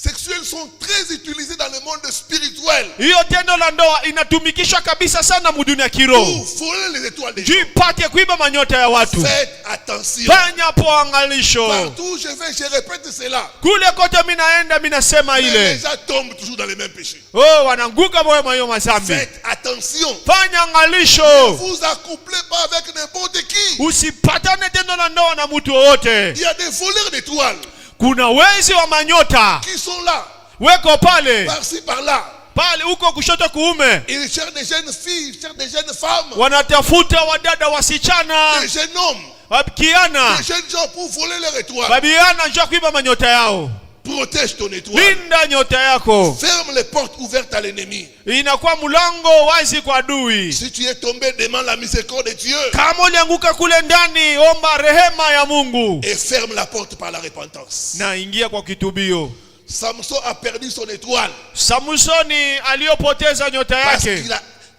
sexuelles sont très utilisées dans le monde spirituel. Hiyo tendo la ndoa inatumikishwa kabisa sana mudunia kiroho. Pour voler les étoiles des gens. Jipate kuiba manyota ya watu. Faites attention. Fanya poangalisho. Partout où je vais, je répète cela. Kule kote minaenda minasema Mais ile. les gens tombent toujours dans les mêmes péchés. Oh, wananguka moyo mayo mazambi. Faites attention. Fanya angalisho. Ne vous accouplez pas avec n'importe qui. Usipatane tendo la ndoa na mtu wote. Il y a des voleurs d'étoiles. Kuna wezi wa manyota. Qui sont là. Weko pale. Par-ci, par-là. Pale huko kushoto kuume. Ils cherchent des jeunes filles, ils cherchent des jeunes femmes. Wanatafuta wadada wasichana. Des jeunes hommes. Wabikiana. Des jeunes gens pour voler leur étoile. Babiana njoo kuiba manyota yao. Protège ton étoile. Linda nyota yako. Ferme les portes ouvertes à l'ennemi. Inakuwa mlango wazi kwa adui. Si tu es tombé, demande la miséricorde de Dieu. Kama ulianguka kule ndani, omba rehema ya Mungu. Et ferme la porte par la repentance. Na ingia kwa kitubio. Samson a perdu son étoile. Samsoni aliyopoteza nyota Parce yake.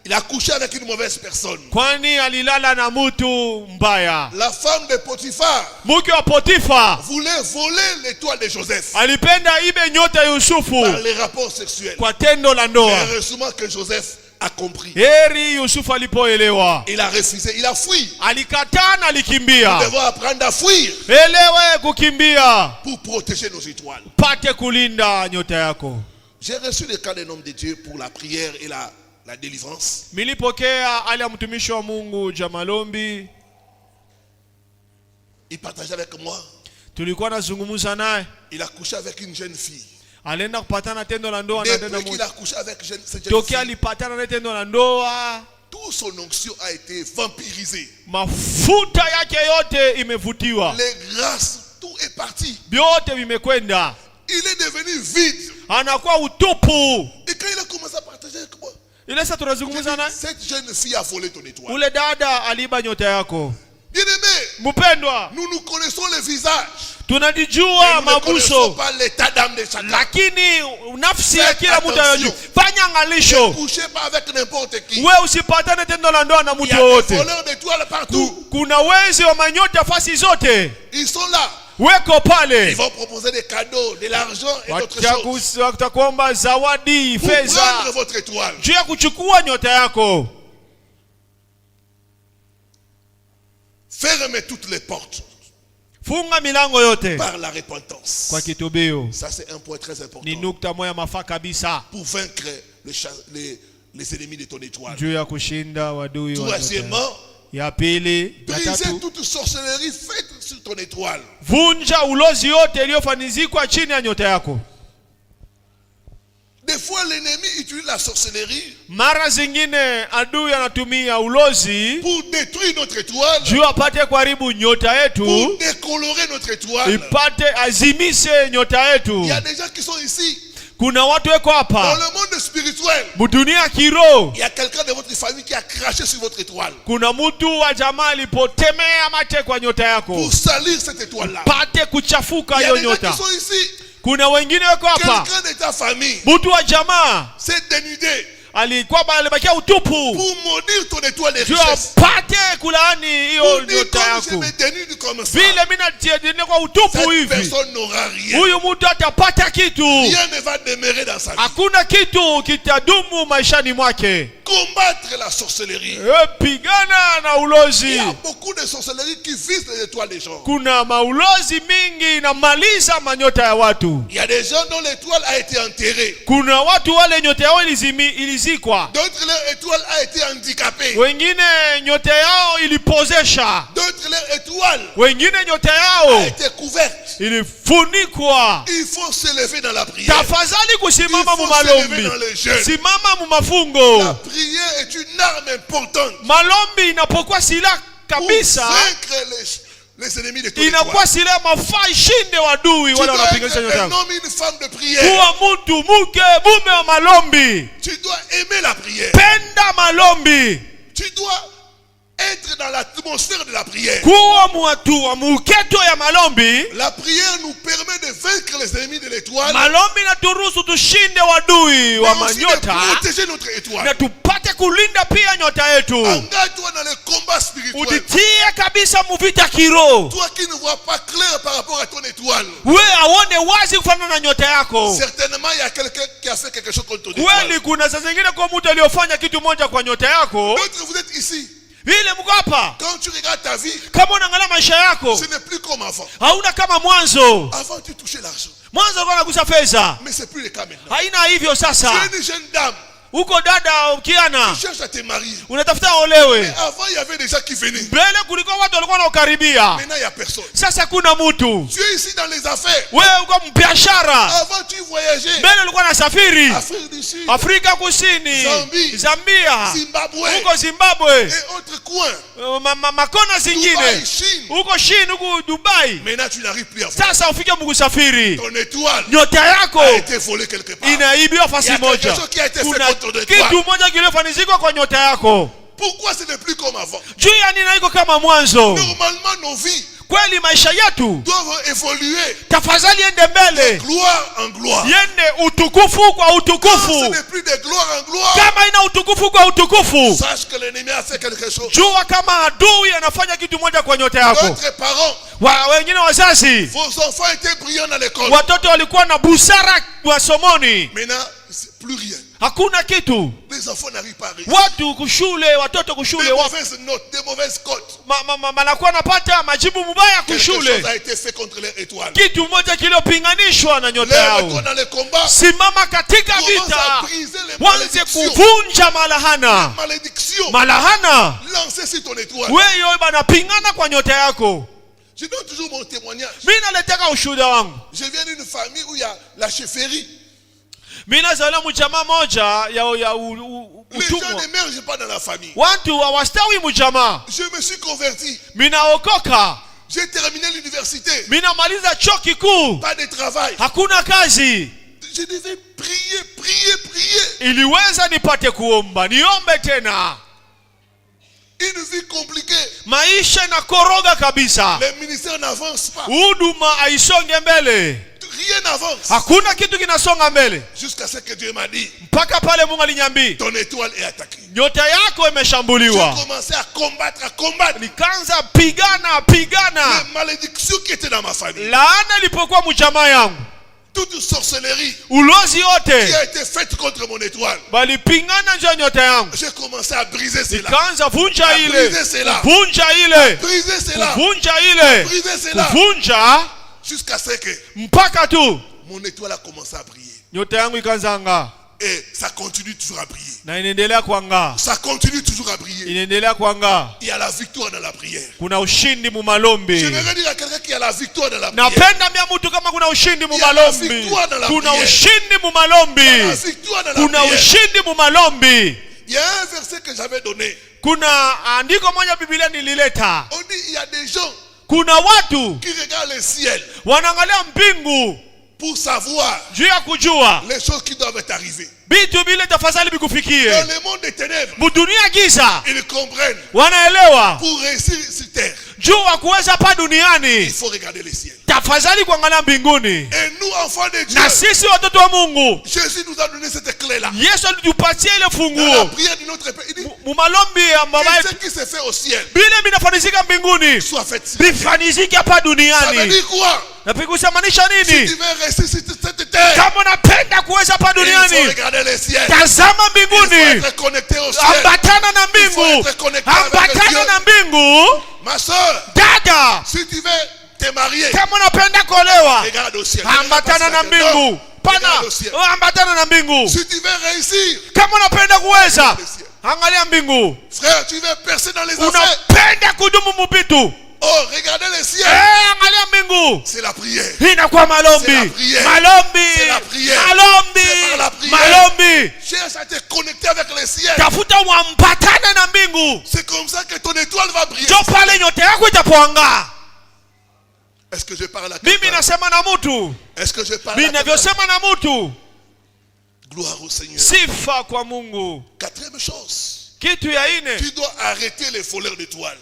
qu'il a couché avec une mauvaise personne. Kwani alilala na mtu mbaya. La femme de Potiphar Mke wa Potifa voulait voler l'étoile de Joseph alipenda ibe nyota ya Yusufu par les rapports sexuels. kwa tendo la Mais ndoa. heureusement que Joseph a compris. Heri Yusufu alipoelewa. Il a refusé, il a fui. Alikataa na Nous alikimbia. devons apprendre à fuir Elewe kukimbia. pour protéger nos étoiles. Pate kulinda nyota yako. J'ai reçu le cas d'un homme de Dieu pour la prière et la délivrance. Milipokea ali ya mtumishi wa Mungu Jamalombi. Il partageait avec moi. Tulikuwa nazungumza naye. Il a couché avec une jeune fille. Alienda kupatana tendo la ndoa na dada Depuis qu'il moja. a couché avec cette jeune Tokea fille, alipatana na tendo la ndoa, toute son onction a été vampirisée. mafuta yake yote imevutiwa. Les grâces, tout est parti. Vyote vimekwenda. Il est devenu vide. Anakuwa utupu. Et quand il a commencé à partager avec moi, Ile sasa tunazungumza naye. cette jeune fille a volé ton étoile. Ule dada aliiba nyota yako. Bien-aimé, Mpendwa, nous connaissons le visage. tunajijua Mais nous ne connaissons mabuso. pas l'état d'âme de chacun. Lakini nafsi ya kila mtu attention. ayojua. Fanya Ne angalisho. couchez pas avec n'importe qui. Wewe usipatane tendo la ndoa na Il y mtu a des wote. voleurs d'étoiles partout. Kuna wezi wa manyota fasi zote. Ils sont là. Weko Ils pale. vont proposer des cadeaux, de l'argent et d'autres choses. Watakuomba zawadi, Pour fedha. prendre votre étoile. Juu ya kuchukua nyota yako. Fermez toutes les portes Funga milango yote par la repentance. kwa kitubio. Ça, c'est un point très important. Ni nukta moja mafaa kabisa Pour vaincre les ennemis de ton étoile. juu ya kushinda wadui wa nyota. Troisièmement, Ya pili, ya briser tatu, toute sorcellerie faite sur ton étoile. vunja ulozi yote iliyofanizikwa chini ya nyota yako. Des fois, l'ennemi utilise la sorcellerie Mara zingine adui anatumia ulozi pour détruire notre étoile, juu apate kuharibu nyota pour yetu, décolorer notre étoile. ipate azimise nyota yetu. Il y a des gens qui sont ici. Kuna watu weko Dans hapa le monde spirituel, mudunia kiroho. il y a quelqu'un de votre famille qui a craché sur votre étoile Kuna mtu wa jamaa alipotemea mate kwa nyota yako, pour salir cette étoile-là. pate kuchafuka Il y a hiyo des gens nyota. qui sont ici. Kuna wengine wako hapa, Quelqu'un de ta famille mtu wa jamaa s'est dénudé alikuwa alibakia utupu pour maudire ton étoile de juu richesse. apate kulaani hiyo Pour dire nyota comme je yako. me dénude comme ça, Vile mimi natia kwa utupu cette hivi, personne n'aura rien. huyu mtu atapata kitu. Rien ne va demeurer dans sa vie. Hakuna kitu kitadumu maishani mwake. Combattre la sorcellerie. Pigana na Il y ulozi. a beaucoup de sorcellerie qui visent les étoiles des gens. Kuna maulozi mingi inamaliza manyota ya watu. Il y a des gens dont l'étoile a été enterrée. Kuna watu wale nyota yao ilizikwa. D'autres, leur étoile a été handicapée. Wengine nyota yao ilipozesha. D'autres, leur étoile Wengine nyota a yao été couverte. ilifunikwa. Il faut se lever dans la prière. Tafadhali kusimama Il mu faut se lever malombi. dans le jeûne. Simama mu La mafungo. prière est une arme importante Malombi inapokuwa silaha pour kabisa, vaincre les ennemis de ton inakuwa étoile. silaha mafaa ishinde wadui Tu wale dois wanapiganisha être nyota un yako. homme et une femme de prière. Kuwa mtu mke mume wa malombi. Tu dois aimer la prière. Penda malombi. Tu dois être dans l'atmosphère de la prière. kuwa muatu wa muketo ya malombi. La prière nous permet de vaincre les ennemis de l'étoile. Malombi na turuhusu tushinde wadui wa Mais aussi de manyota protéger notre étoile. na tupate kulinda pia nyota yetu. Engage-toi dans le combat spirituel. Ujitie kabisa muvita kiro. Toi qui ne vois pas clair par rapport à ton étoile. We aone wazi kufanana na nyota yako. Certainement il y a quelqu'un qui a fait quelque chose contre ton étoile. Kweli kuna saa zingine kwa mtu aliyofanya kitu moja kwa nyota yako. D'autres, vous êtes ici. Vile mko hapa. Quand tu regardes ta vie, Kama unaangalia maisha yako, ce n'est plus comme avant. hauna kama mwanzo. Avant tu touchais l'argent. Mwanzo ulikuwa unagusa fedha. Mais c'est plus le cas maintenant. Haina hivyo sasa. Tu es une jeune dame. Uko dada ukiana, Tu cherches à te marier. unatafuta olewe. Avant, il y avait des gens qui venaient. Mbele kulikuwa watu walikuwa wanakaribia. Maintenant, il n'y a personne. Sasa kuna mtu. Tu es ici dans les affaires. Wewe uko mbiashara. Avant, tu voyageais. Mbele ulikuwa nasafiri. Afrique du Sud, Afrika Kusini, Zambie, Zambia, Zimbabwe uko Zimbabwe, et autres coins. makona zingine. Dubaï, Chine. Uko Chine, uko Dubai. Maintenant, tu n'arrives plus à voyager. Sasa ufike mkusafiri. Ton étoile Nyota yako a été volée quelque part. inaibiwa Il y fasi a quelque moja. chose qui a été fait Kuna contre ton kitu étoile. moja kiliofanizikwa kwa nyota yako. Pourquoi ce n'est plus comme avant? Juu ya nini haiko kama mwanzo? Normalement, nos vies Kweli maisha yetu doivent évoluer tafadhali ende mbele. gloire en gloire. Yende utukufu kwa Quand ce utukufu. n'est plus de gloire en gloire, Kama ina utukufu kwa utukufu, sache que l'ennemi a fait quelque chose. jua kama adui anafanya kitu moja kwa nyota yako. Votre parents, Wengine wazazi, vos enfants étaient brillants dans l'école. watoto walikuwa na busara masomoni. Maintenant, c'est plus rien. Hakuna kitu. Les enfants n'arrivent pas à réussir. Watu kushule, watoto kushule, Des mauvaises notes, des mauvaises cotes. manakuwa napata majibu mubaya Quelque chose kushule. a été fait contre leur étoile. Kitu moja kilopinganishwa na nyota Lève-toi yao. dans le combat. Simama katika Commence à vita, briser les wanze malédictions. kuvunja malahana. Malédiction. Malahana Lancez sur ton étoile. wewe banapingana kwa nyota yako. Je donne toujours mon témoignage. Mimi naletaka ushuhuda wangu. Je viens d'une famille où il y a la chefferie. Mimi nazaliwa mjamaa moja ya Les gens utumwa. n'émergent pas dans la famille. Watu hawastawi mjamaa. Je me suis converti. Mimi naokoka. J'ai terminé l'université. Mimi namaliza chuo kikuu. Pas de travail. Hakuna kazi. Je devais prier. Iliweza nipate kuomba. Niombe tena. Une vie compliquée. Maisha inakoroga kabisa. Les ministères n'avancent pas. Huduma haisonge mbele. Rien n'avance. Hakuna kitu kinasonga mbele. Jusqu'à ce que Dieu m'a dit, Mpaka pale Mungu aliniambia, ton étoile est attaquée. nyota yako J'ai imeshambuliwa. commencé à combattre Nikaanza pigana. les malédictions qui étaient dans ma famille. Laana ilipokuwa mjamaa yangu. Toute sorcellerie Ulozi qui yote a été faite contre mon étoile. balipingana nje ya nyota yangu. J'ai commencé à briser cela. Nikaanza vunja ile. Briser cela. Vunja ile. Briser cela. Vunja ile. Briser cela. Vunja Jusqu'à ce que mpaka tu mon étoile a commencé à briller. nyota yangu ikaanza ng'aa. Et ça continue toujours à briller. Na inaendelea kuang'aa. Ça continue toujours à briller. Inaendelea kuang'aa. Il y a la victoire dans la prière. Kuna ushindi mu malombi. J'aimerais dire à quelqu'un qu'il y a la victoire dans la prière. Napenda mia mtu kama kuna ushindi mu Il y a la malombi. victoire dans la Kuna prière. ushindi mu Il y a la malombi. victoire dans la Kuna prière. ushindi mu malombi. Il y a un verset que j'avais donné. Kuna andiko moja Biblia nilileta. On dit il y a des gens Kuna watu qui regardent le ciel wanaangalia mbingu pour savoir juu ya kujua les choses qui doivent arriver. vitu vile tafadhali bikufikie. Dans le monde des ténèbres, Mudunia giza ils comprennent. wanaelewa Pour réussir sur terre, juu wa kuweza pa il duniani faut regarder le ciel. tafadhali kuangalia mbinguni. Et nous, enfants de Dieu, Na sisi watoto wa Mungu, Jésus nous a donné cette clé-là. Yesu alitupatia ile Dans la funguo prière de notre Père, il dit mu malombi ya baba que yetu. ce qui se fait au ciel Bile binafanizika mbinguni soit fait sur terre. bifanizike hapa Ça veut duniani. dire quoi? Napikusamanisha Si nini? tu veux réussir sur cette terre, Kama unapenda kuweza hapa il faut duniani, regarder le ciel. tazama Il faut mbinguni, être connecté au ciel. ambatana na Il faut mbingu, être connecté avec ambatana Dieu. na mbingu. Ma soeur, Dada, si tu veux te marier, kama unapenda kuolewa, regarde au ciel. ambatana na Non, mbingu. Pana, regarde au ciel. ambatana na mbingu. Si tu veux réussir, Kama unapenda kuweza, le ciel. angalia mbingu. Frère, tu veux percer dans les affaires. Unapenda kudumu mubitu, Oh, regardez le ciel. angalia mbingu. C'est la prière. Inakuwa malombi, C'est la prière. malombi, C'est la prière. malombi, C'est par la prière. malombi. Cherche à te connecter avec le ciel. Tafuta wampatane na mbingu, C'est comme ça que ton étoile va briller. jo pale nyota yako itapoanga. Est-ce que je parle à Mimi quelqu'un? nasema na mtu, Est-ce que je parle à quelqu'un? ninavyosema na mtu. Gloire au Seigneur. Sifa kwa Mungu. Quatrième chose. Kitu ya ine, tu dois arrêter les voleurs d'étoiles.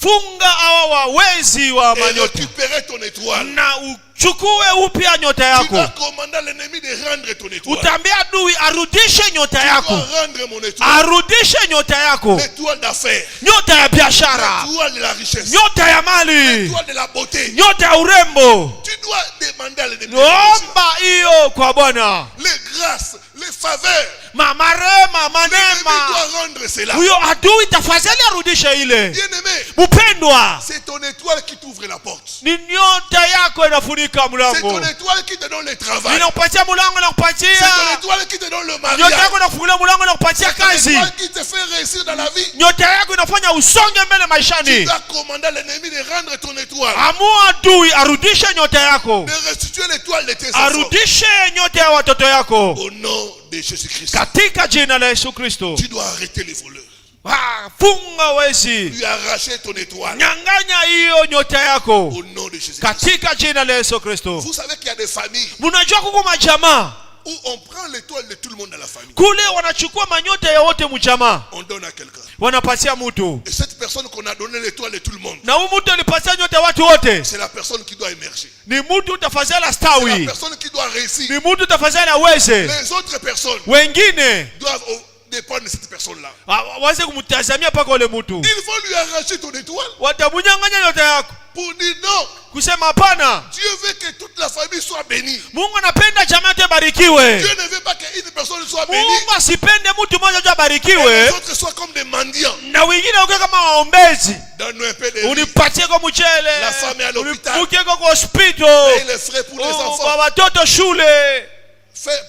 funga hawa wezi wa Et manyota récupérer ton étoile. na uchukue upya nyota Tu yako. dois commander à l'ennemi de rendre ton étoile. Utaambia adui arudishe nyota Tu yako, dois rendre mon étoile. arudishe nyota yako, L'étoile d'affaires. nyota ya biashara, L'étoile de la richesse. nyota ya mali, L'étoile de la beauté. nyota ya urembo. Tu dois demander à l'ennemi. Omba hiyo kwa Bwana. Les grâces, les faveurs. Marema, L'ennemi manema, doit rendre cela. huyo adui tafadhali arudishe ile. Bien-aimé, Mpendwa, c'est ton étoile qui t'ouvre la porte. ni nyota yako inafunika C'est mlango, ton étoile qui te donne le travail. inakupatia mlango, C'est inakupatia ton étoile qui te donne le nyota mariage. yako, inafungulia mlango, inakupatia C'est ton kazi. étoile qui te fait réussir dans la vie. Nyota yako inafanya usonge mbele Tu maishani. dois commander à l'ennemi de rendre ton étoile. Amua adui arudishe nyota yako, De restituer l'étoile de tes enfants. arudishe nyota ya watoto yako Au nom de Jésus-Christ. katika jina la Yesu Kristo. Tu dois arrêter les voleurs. Funga wezi, Lui arracher ton étoile. nyang'anya hiyo nyota yako Au nom de Jésus-Christ. katika jina la Yesu Kristo. Vous savez qu'il y a des familles Mnajua kuko majamaa où on prend l'étoile de tout le monde dans la famille. kule wanachukua manyota ya wote mjamaa On donne à quelqu'un. wanapatia mtu, Et cette personne qu'on a donné l'étoile de tout le monde, na huyu mtu alipatia nyota ya watu wote, c'est la personne qui doit émerger. ni mtu tafadhali C'est la astawi, personne qui doit réussir. ni mtu tafadhali aweze, Les autres personnes wengine doivent dépendre de cette personne-là. waweze kumtazamia mpaka ule mtu. Il faut lui arracher ton étoile Watamunyang'anya nyota yako, pour dire non. kusema hapana. Dieu veut que toute la famille soit bénie. Mungu anapenda jamaa yote barikiwe. Dieu ne veut pas qu'une personne soit bénie Mungu asipende mtu mmoja tu et abarikiwe les autres soient comme des mendiants. na wengine wakiwe kama waombezi. Donne-nous un peu de riz. Unipatie kwa mchele, La femme est à l'hôpital. unipatie kwa hospital, Paye les frais pour les kwa enfants. watoto shule,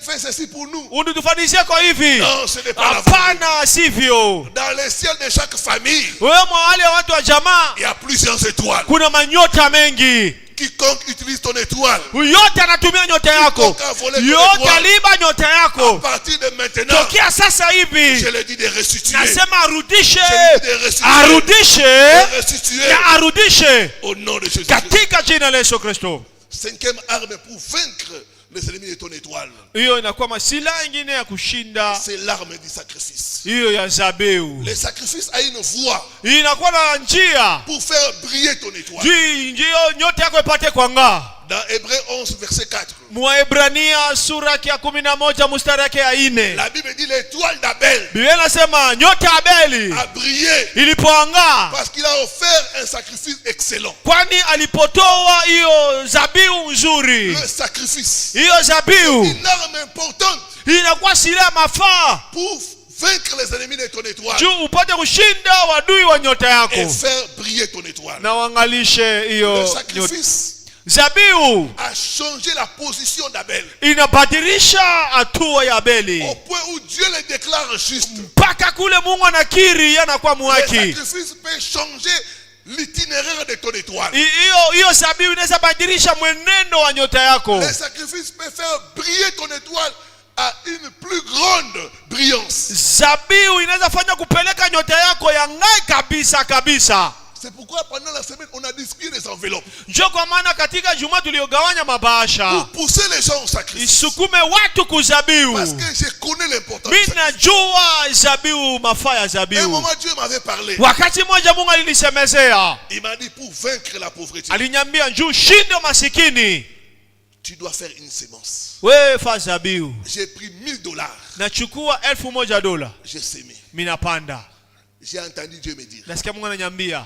Fais ceci pour nous. unitufanizie kwa hivi. Non, ce n'est pas la volonté. Hapana, sivyo. Dans les ciels de chaque famille, Wewe mwa wale watu wa jamaa il y a plusieurs étoiles. kuna manyota mengi. Quiconque utilise ton étoile, Yote anatumia nyota yako, Quiconque a volé ton yote étoile. aliba nyota à yako. partir de maintenant, Tokea sasa je hivi le dis de restituer. nasema arudishe, Je le dis de restituer. arudishe De restituer na arudishe au nom de Jésus. katika jina la Yesu Kristo. Cinquième arme pour vaincre les ennemis de ton étoile, Hiyo inakuwa masila ingine ya kushinda, c'est l'arme du sacrifice. hiyo ya zabiu. Le sacrifice a une voie Inakuwa na njia pour faire briller ton étoile. ndio nyota yako ipate kwang'aa. Dans Hébreu 11, verset 4, Mwaebrania sura yake ya 11 mstari yake ya 4. la Bible dit l'étoile d'Abel Biblia inasema nyota ya Abeli a brillé ilipoangaa parce qu'il a offert un sacrifice excellent. kwani alipotoa hiyo zabiu nzuri. Le sacrifice, Hiyo zabiu une arme importante inakuwa silaha mafaa pour vaincre les ennemis de ton étoile juu upate kushinda wadui wa nyota et yako faire briller ton étoile. na wangalishe Le hiyo nyota. sacrifice Zabiu a changé la position d'Abel inabadilisha hatua ya Abeli au point où Dieu le déclare juste. mpaka kule Mungu anakiri yanakuwa Le muhaki. sacrifice peut changer l'itinéraire de ton étoile. Hiyo zabiu inaweza badilisha mwenendo wa nyota yako. Le sacrifice peut faire briller ton étoile à une plus grande brillance. Zabiu inaweza fanya kupeleka nyota yako ya ng'ai kabisa kabisa. C'est pourquoi pendant la semaine, on a distribué des enveloppes Ndio kwa maana katika Juma tuliogawanya mabahasha pour pousser les gens au sacrifice. isukume watu kuzabiu. Parce que je connais l'importance. Mimi najua zabiu, mafaa ya Un zabiu. moment, Dieu m'avait parlé. Wakati mmoja Mungu alinisemezea, Il m'a dit pour vaincre la pauvreté, aliniambia njoo shinde masikini, tu dois faire une sémence. wewe fa zabiu. J'ai pris $1000. Nachukua $1,000, J'ai sémé. mimi napanda. J'ai entendu Dieu me dire, Nasikia Mungu ananiambia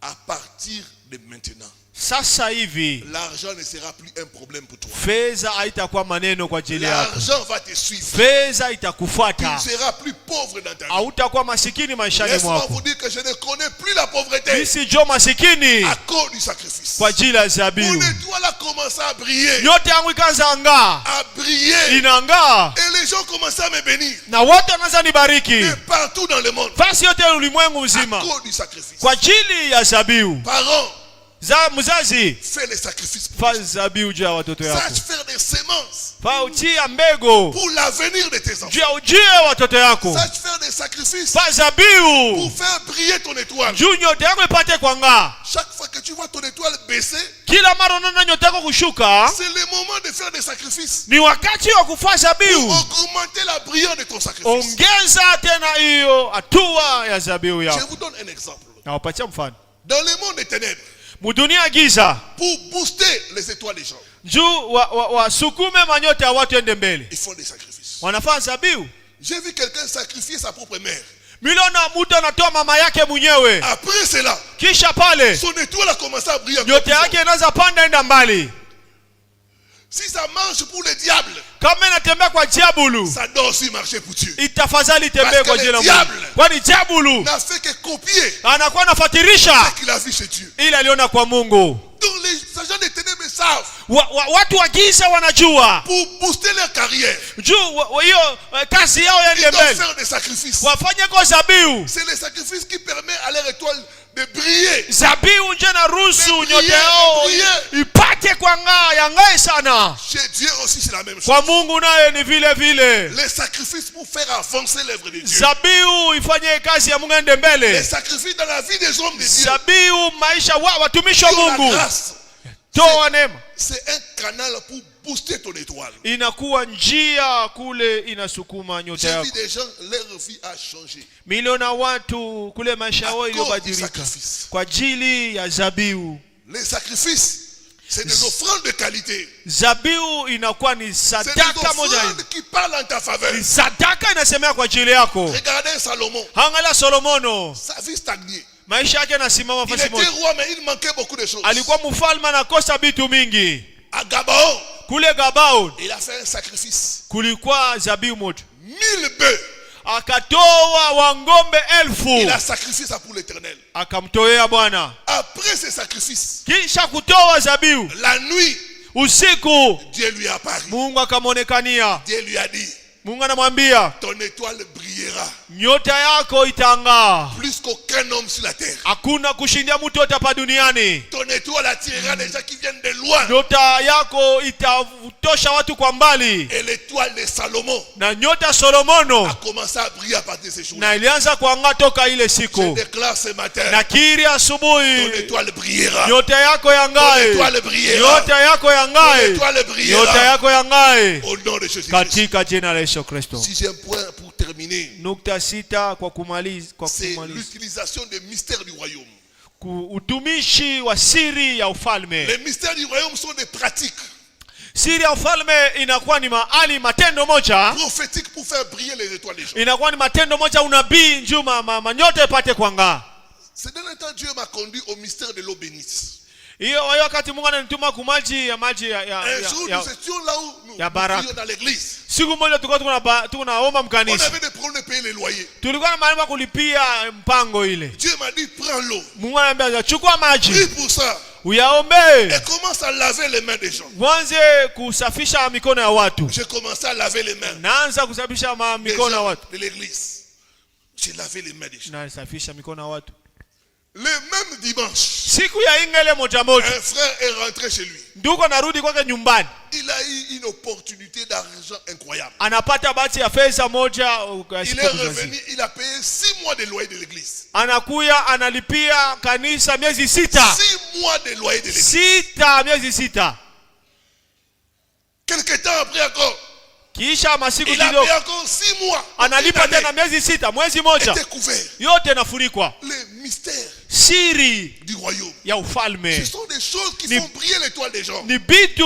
à partir de maintenant, sasa hivi l'argent ne sera plus un problème pour toi. fedha haitakuwa maneno kwa ajili yako. L'argent va te suivre. Fedha Tu itakufuata, ne seras plus pauvre dans ta vie. hautakuwa masikini maishani Laisse-moi mwako. vous dire que je ne connais plus la pauvreté Mimi si jo masikini à cause du sacrifice. kwa ajili ya Mon zabiu. étoile a commencé à briller. Nyota yangu ikaanza ng'aa, À briller. inang'aa Et les gens commençaient à me bénir. na wote wanaanza nibariki Et partout dans le monde. fasi yote ya ulimwengu À mzima cause du sacrifice. kwa ajili ya zabiu. Parents, Mzazi, fais les sacrifices. fa zabiu juu ya watoto yako, Sache faire des semences fa utia mbegu pour l'avenir de tes enfants. juu ya ujio ya watoto yako, Sache faire des sacrifices fa zabiu pour faire briller ton étoile. juu nyota yako ipate kwang'aa. Chaque fois que tu vois ton étoile baisser, kila mara unaona nyota yako kushuka, c'est le moment de faire des sacrifices. ni wakati wa kufanya zabihu. Pour augmenter la brillance de ton sacrifice. Ongeza tena hiyo hatua ya zabihu Je yako. vous donne un exemple. Nawapatia mfano. Dans le monde des ténèbres, Mudunia giza, pour booster les étoiles des gens, juu wasukume manyota ya watu ende mbele, ils font des sacrifices. wanafanya zabihu. J'ai vu quelqu'un sacrifier sa propre mère. Miliona mtu anatoa mama yake mwenyewe. Après cela, Kisha pale son étoile a commencé à briller. nyota yake inaanza panda enda mbali. Si ça marche pour le diable, Kama inatembea kwa diabulu, ça doit aussi marcher pour Dieu. itafadhali tembee kwa jina la Mungu. diable Kwani diabulu N'a fait que copier anakuwa anafatirisha ce qu'il a vu chez Dieu. ile aliona kwa Mungu. Donc les agents des ténèbres savent, Watu wa giza wanajua pour booster leur carrière, juu hiyo kazi yao ils yaende doivent mbele, faire des sacrifices. wafanye kwa zabihu. C'est les sacrifices qui permettent à leur étoile de briller. Zabihu nje na ruhusu De nyota briller, yao de briller. ipate kwa ng'aa, yangae sana. Chez Dieu aussi, c'est la même chose. Kwa Mungu naye ni vile vile. Les sacrifices pour faire avancer l'œuvre de Dieu. Zabihu ifanye kazi ya Mungu ende Les mbele. sacrifices dans la vie des hommes de Dieu. Zabihu maisha watumishi wa Sur la Mungu. grâce, Toa neema. c'est un canal pour booster ton étoile. Inakuwa njia kule inasukuma nyota J'ai vu yako. des gens, leur vie a changé. Miliona watu kule maisha À yao cause du iliyobadilika sacrifice. kwa ajili ya zabihu. Les sacrifices, c'est des offrandes de qualité. Zabihu inakuwa ni C'est des sadaka moja. offrandes qui parlent en ta faveur. Ni sadaka inasemea kwa ajili yako. Regardez Salomon. Angalia Solomono, Sa vie stagnée. maisha yake yanasimama Il fasi était moja. roi, mais il manquait beaucoup de choses. Alikuwa mfalme anakosa vitu mingi. À Gabaon, Kule Gabaon il a fait un sacrifice. kulikuwa zabihu moja. 1000 bœufs. Akatoa wangombe 1000. Il a sacrifié ça pour l'Éternel. Akamtoea Bwana. Après ce sacrifice, Kisha kutoa zabihu, la nuit, usiku Dieu lui a apparu. Mungu akamwonekania. Dieu lui a dit, Mungu anamwambia ton étoile brillera nyota yako itang'aa. plus qu'aucun homme sur la terre. Hakuna kushindia mtu yote hapa duniani. Ton étoile attirera des gens qui viennent de loin. Nyota yako itatosha watu kwa mbali. Et l'étoile de Salomon Na nyota Solomono a commencé à briller à partir de ces jours. na ilianza kuang'aa toka ile Je siku. déclare ce matin, Nakiri ton asubuhi étoile brillera. nyota yako Ton yangae. étoile brillera. Nyota yako Ton yangae. étoile Nyota brillera. yako yangae Au nom de Jésus-Christ. katika jina la Yesu Kristo. Sixième point pour terminer, Nukta sita kwa kumaliza c'est l'utilisation des mystères du royaume. utumishi wa siri ya ufalme. Les mystères du royaume sont des pratiques Siri ya ufalme inakuwa ni mahali matendo moja, prophétiques pour faire briller les étoiles des gens. inakuwa ni matendo moja unabii njuu manyota ipate kuang'aa. Ces derniers temps, Dieu m'a conduit au mystère de l'eau bénite. Hiyo wakati Mungu ananituma kumaji ya maji Un jour, nous étions là où nous ya baraka. prions dans l'église. Siku moja tulikuwa tunaomba On mkanisa. avait des problèmes de payer les loyers. Tulikuwa na mahali pa kulipia mpango ile. Dieu m'a dit, prends l'eau. Mungu ananiambia chukua Prie maji, pour ça. uyaombe. Et commence à laver les mains des gens. Mwanze kusafisha mikono ya watu. J'ai commencé à laver les mains Naanza kusafisha des mikono ya gens watu. de l'église. J'ai lavé les mains des gens. Nasafisha mikono ya watu. Le même dimanche, Siku ya ingele moja moja, un frère est rentré chez lui. nduko narudi kwake nyumbani. Il a eu une opportunité d'argent incroyable. Anapata bahati ya fedha moja Il est revenu, il a payé 6 mois de loyer de l'église. anakuya analipia kanisa miezi 6. 6 mois de loyer de l'église. Miezi 6. Quelque temps après encore, Kisha masiku il a kidogo payé encore 6 mois. analipa Une année tena miezi 6, mwezi moja était couvert. yote nafurikwa. Les mystères Siri du royaume. ya Ce ufalme sont des choses qui Ni- font briller l'étoile des gens. ni vitu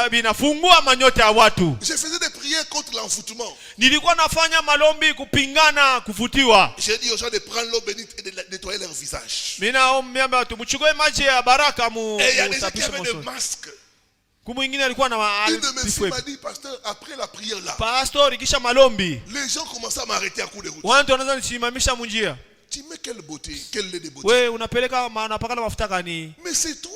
binafungua manyota ya watu. Je faisais des prières contre l'enfoutement. Nilikuwa nafanya malombi kupingana kufutiwa. J'ai dit aux gens de prendre l'eau bénite et de nettoyer leur visage. Mimi naomba watu mchukue maji ya baraka Et il y a des gens qui musafishe avaient des moso. masques. Kumwingine alikuwa na Une de mes filles m'a dit, pasteur, après la prière là, pastor kisha malombi. les gens commençaient à m'arrêter à coup de route. Watu wanaanza nisimamisha munjia. Tu mets quelle beauté, quel lait de beauté. We unapeleka unapakana mafuta gani? Mais c'est toi,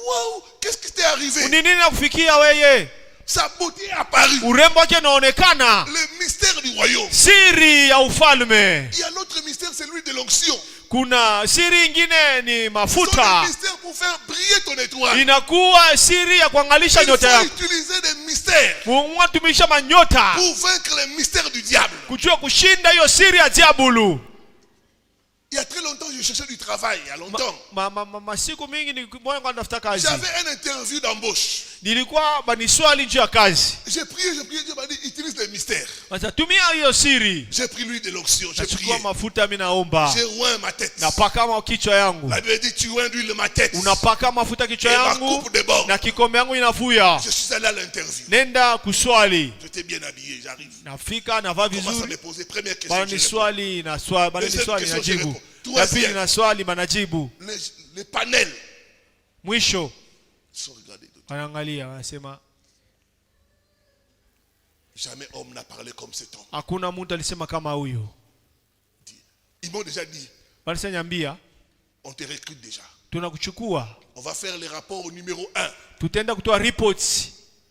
qu'est-ce qui t'est arrivé? Ni nini nakufikia weye? Sa beauté est apparue. Urembo wake unaonekana. Le mystère du royaume. Siri ya ufalme. Il y a l'autre mystère, c'est celui de l'onction. Kuna siri ingine ni C'est mafuta. le mystère pour faire briller ton étoile. Inakuwa siri ya kuangalisha Il nyota faut yako. utiliser des mystères Mungu atumisha manyota pour vaincre les mystères du diable. kujua kushinda hiyo siri ya diabulu. Il y a très longtemps, je cherchais du travail, il y a longtemps. Masiku mingi nilikuwa natafuta kazi. J'avais une interview d'embauche. Nilikuwa baniswali nje ya kazi. J'ai prié, Dieu m'a dit, utilise les mystères. Sasa tumia hiyo siri. J'ai pris l'huile de l'onction, j'ai prié. Nachukua mafuta mimi naomba. J'ai oint ma tête. Napaka kichwa yangu. La Bible dit, tu oins l'huile ma tête. Unapaka mafuta kichwa yangu. Na kikombe yangu inafuya. Je suis allé à l'interview. Nenda kuswali. J'étais bien habillé, j'arrive. Nafika navaa vizuri. Commence à me poser première question. Baniswali na swali, baniswali najibu. La pili na swali manajibu. Les panels. Mwisho. Sont regardés. Wanaangalia wanasema jamais homme n'a parlé comme cet homme. Hakuna mtu alisema kama huyo. Ils m'ont déjà dit. Walisanyambia. On te recrute déjà. Tunakuchukua. On va faire les rapports au numéro 1. Tutaenda kutoa reports.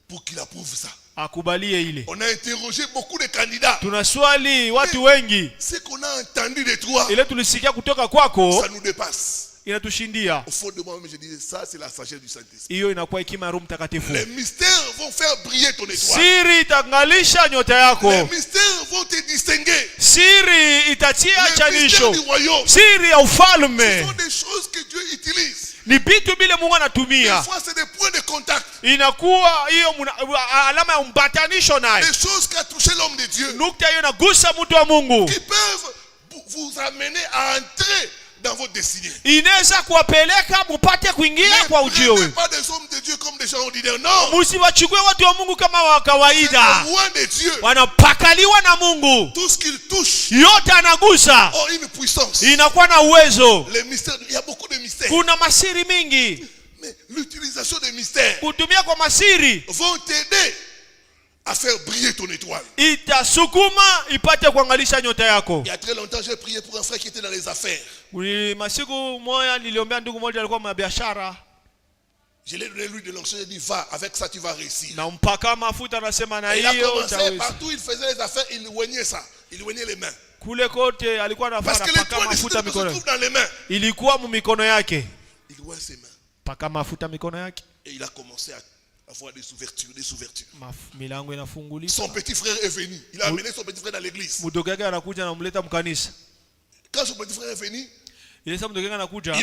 Pour qu'il approuve ça. Akubalie ile. On a interrogé beaucoup de candidats. Tunaswali watu wengi. Ce qu'on a entendu de toi. Ile tulisikia kutoka kwako. Ça nous dépasse. Inatushindia. Au fond de moi-même je disais ça c'est la sagesse du Saint-Esprit. Hiyo inakuwa hekima ya Roho Mtakatifu. Les mystères vont faire briller ton étoile. Siri itangalisha nyota yako. Les mystères vont te distinguer. Siri itatia chanisho. royaume. Siri ya ufalme. Ce sont des choses que Dieu utilise. Ni vitu bile Mungu anatumia. Des fois c'est des points de contact. Inakuwa hiyo alama ya umbatanisho naye. Des choses qui a touché l'homme de Dieu. Nukta hiyo inagusa mtu wa Mungu. Qui peuvent vous amener à entrer dans votre destinée. Inaweza kuwapeleka mpate kuingia kwa ujio wenu. Pas des hommes de Dieu comme des gens ordinaires. Non. Msiwachukue watu wa Mungu kama wa kawaida. Loin de Dieu. Wanapakaliwa na Mungu. Tout ce qu'il touche. Yote anagusa. Oh, une puissance. Inakuwa na uwezo. Les mystères, il y a beaucoup de mystères. Kuna masiri mingi. Mais l'utilisation des mystères. Kutumia kwa masiri vont t'aider à faire briller ton étoile. Itasukuma ipate kuangalisha nyota yako. Il y a très longtemps j'ai prié pour un frère qui était dans les affaires. Masiku moja niliombea ndugu mmoja alikuwa mbiashara. Je l'ai donné l'huile de l'onction, j'ai dit va, avec ça tu vas réussir. Na mpaka mafuta anasema na hiyo utaweza. Partout il faisait les affaires, il oignait ça. Il oignait les mains. Kule kote alikuwa anafanya paka mafuta mikono. Ilikuwa mikono yake. Il oigne ses mains. Paka mafuta mikono yake. Et il a commencé à avoir des ouvertures. Milango inafungulika. Son petit frère est venu. Il a amené son petit frère dans l'église. Mdogo yake anakuja na mleta mkanisa. Quand son petit frère est venu, il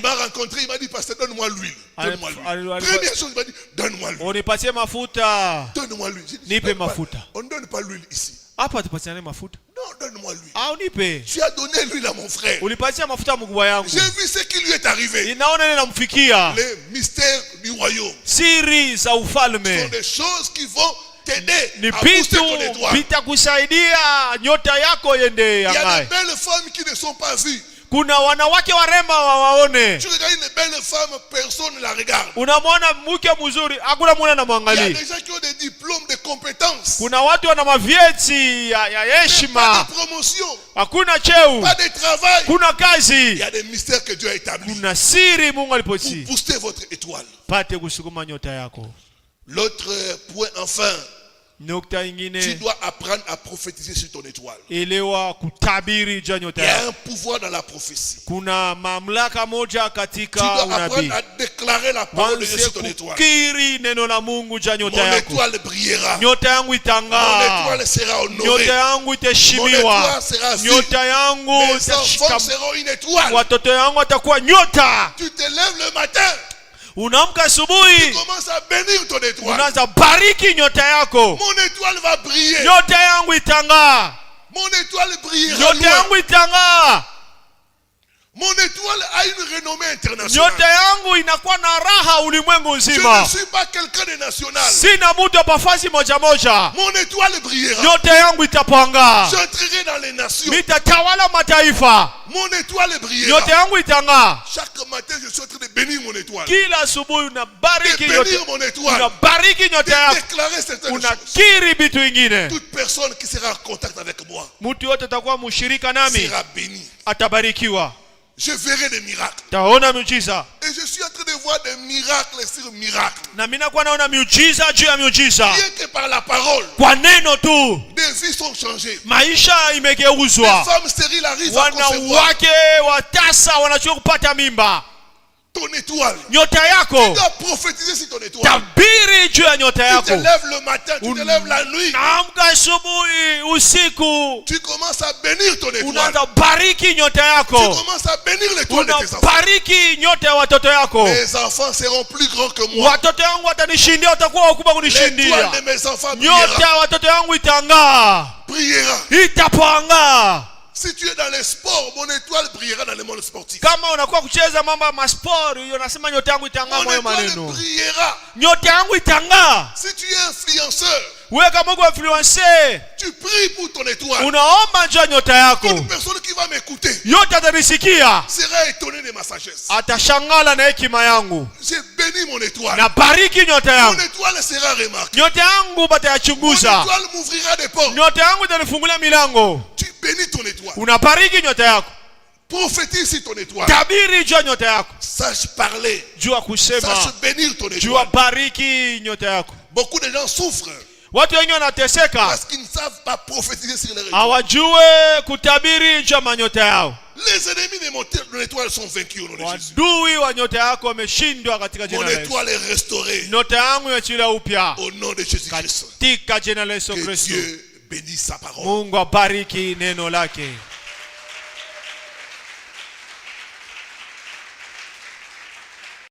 m'a rencontré, il m'a dit pasteur donne-moi l'huile. Donne-moi l'huile. Première chose, il m'a dit donne-moi l'huile. Unipatie mafuta. Donne-moi l'huile. Nipe mafuta. On ne donne pas l'huile ici. Hapa tupatiane mafuta. Non, donne-moi l'huile. Ah, unipe. Tu as donné l'huile à mon frère. Ulipatia mafuta mkubwa yangu. J'ai vu ce qui lui est arrivé. Inaona ninamfikia. Les mystères du royaume. Siri za ufalme. Ce sont des choses qui vont t'aider à booster ton étoile. Vitakusaidia nyota yako yende yangae. Il y a de belles femmes qui ne sont pas vues. Kuna wanawake waremba wawaone. Tu regardes une belle femme, personne ne la regarde. Unamwona mke mzuri, hakuna mwana anamwangalia. Il y a des gens qui ont des diplômes de compétences. Kuna watu wana mavyeti ya heshima. Pas de promotion. Hakuna cheo. Pas de travail. Kuna kazi. Il y a des mystères que Dieu a établis. Kuna siri Mungu aliposi. Pour booster votre étoile. Pate kusukuma nyota yako. L'autre point enfin. Nukta ingine. Tu dois apprendre à prophétiser sur ton étoile. Elewa kutabiri juu ya nyota yako. Il y a un pouvoir dans la prophétie. Kuna mamlaka moja katika unabii. Tu dois unabii. apprendre à déclarer la parole de Dieu sur ton étoile. Kukiri neno la Mungu juu ya nyota yako. Mon étoile brillera. Nyota yangu itang'aa. Mon étoile sera honorée. Nyota yangu itaheshimiwa. Mon étoile sera vue. Nyota yangu mes enfants seront une étoile. Watoto yangu watakuwa nyota. Tu te lèves le matin. Unaamka asubuhi. Tu commences à bénir ton étoile. Unaanza bariki nyota yako. Mon étoile va briller. Nyota yangu itang'aa. Mon étoile brillera. Nyota yangu itang'aa. Mon étoile a une renommée internationale. Nyota yangu inakuwa na raha ulimwengu nzima. Je ne suis pas quelqu'un de national. Sina mtu wa nafasi moja moja. Mon étoile brillera. Nyota yangu itapanga. J'entrerai dans les nations. Nitatawala mataifa. Mon étoile brillera. Nyota yangu itang'aa. Chaque matin je suis en train de bénir mon étoile. Kila asubuhi unabariki nyota. Bénir mon étoile. Unabariki nyota yako. Déclarer certaines choses. Unakiri vitu vingine. Toute personne qui sera en contact avec moi. Mtu yote atakuwa mshirika nami. Sera béni. Atabarikiwa. Je verrai des miracles. Taona miujiza. Et je suis en train de voir des miracles sur miracles. Na mimi nakuwa naona miujiza juu ya miujiza. Rien que par la parole. Kwa neno tu. Des vies sont changées. Maisha imegeuzwa. Les femmes stériles arrivent à concevoir. Wanawake watasa wanachukua kupata mimba. Ton étoile. Nyota yako. Tu dois prophétiser sur ton étoile. Tabiri juu ya nyota Tu yako. te lèves le matin, tu te lèves la nuit. Naamka asubuhi, usiku, Tu commences à bénir ton étoile. unaanza bariki nyota Tu yako. commences à bénir l'étoile de tes enfants. Unabariki nyota ya watoto yako. Mes enfants seront plus grands que moi. Watoto wangu watanishindia, watakuwa wakubwa L'étoile kunishindia. de mes enfants Nyota brillera. ya watoto wangu itang'aa, Brillera. itapang'aa. Si tu es dans les sports, mon étoile brillera dans le monde sportif. Kama unakuwa kucheza mambo ya masport, hiyo nasema nyota yangu itang'aa Mon moyo étoile maneno. brillera. Nyota yangu itang'aa. Si tu es influenceur, Wewe kama uko influencer, tu pries pour ton étoile. unaomba njoo nyota yako. Une personne qui va m'écouter Yote atanisikia, sera étonnée de ma sagesse. atashangala na hekima yangu. J'ai béni mon étoile. Na bariki nyota Mon yangu. étoile sera remarquée. Nyota yangu Mon batayachunguza. étoile m'ouvrira des portes. Nyota yangu itanifungulia milango. Tu bénis ton étoile. Unabariki nyota yako. Prophétise sur ton étoile. Tabiri juu ya nyota yako. Sache parler. Jua kusema. Sache bénir ton Jua étoile. bariki nyota yako. Beaucoup de gens souffrent Watu wengi wanateseka, parce qu'ils ne savent pas prophétiser sur leur étoile. hawajue kutabiri juu ya manyota yao. Les ennemis de mon étoile sont vaincus au nom de Jésus. Wadui wa nyota yako wameshindwa katika jina Mon la Yesu. étoile est restaurée Nyota yangu imechiliwa upya au nom de Jésus-Christ. katika jina la Yesu Que Kristo. Dieu bénisse sa parole. Mungu abariki neno lake.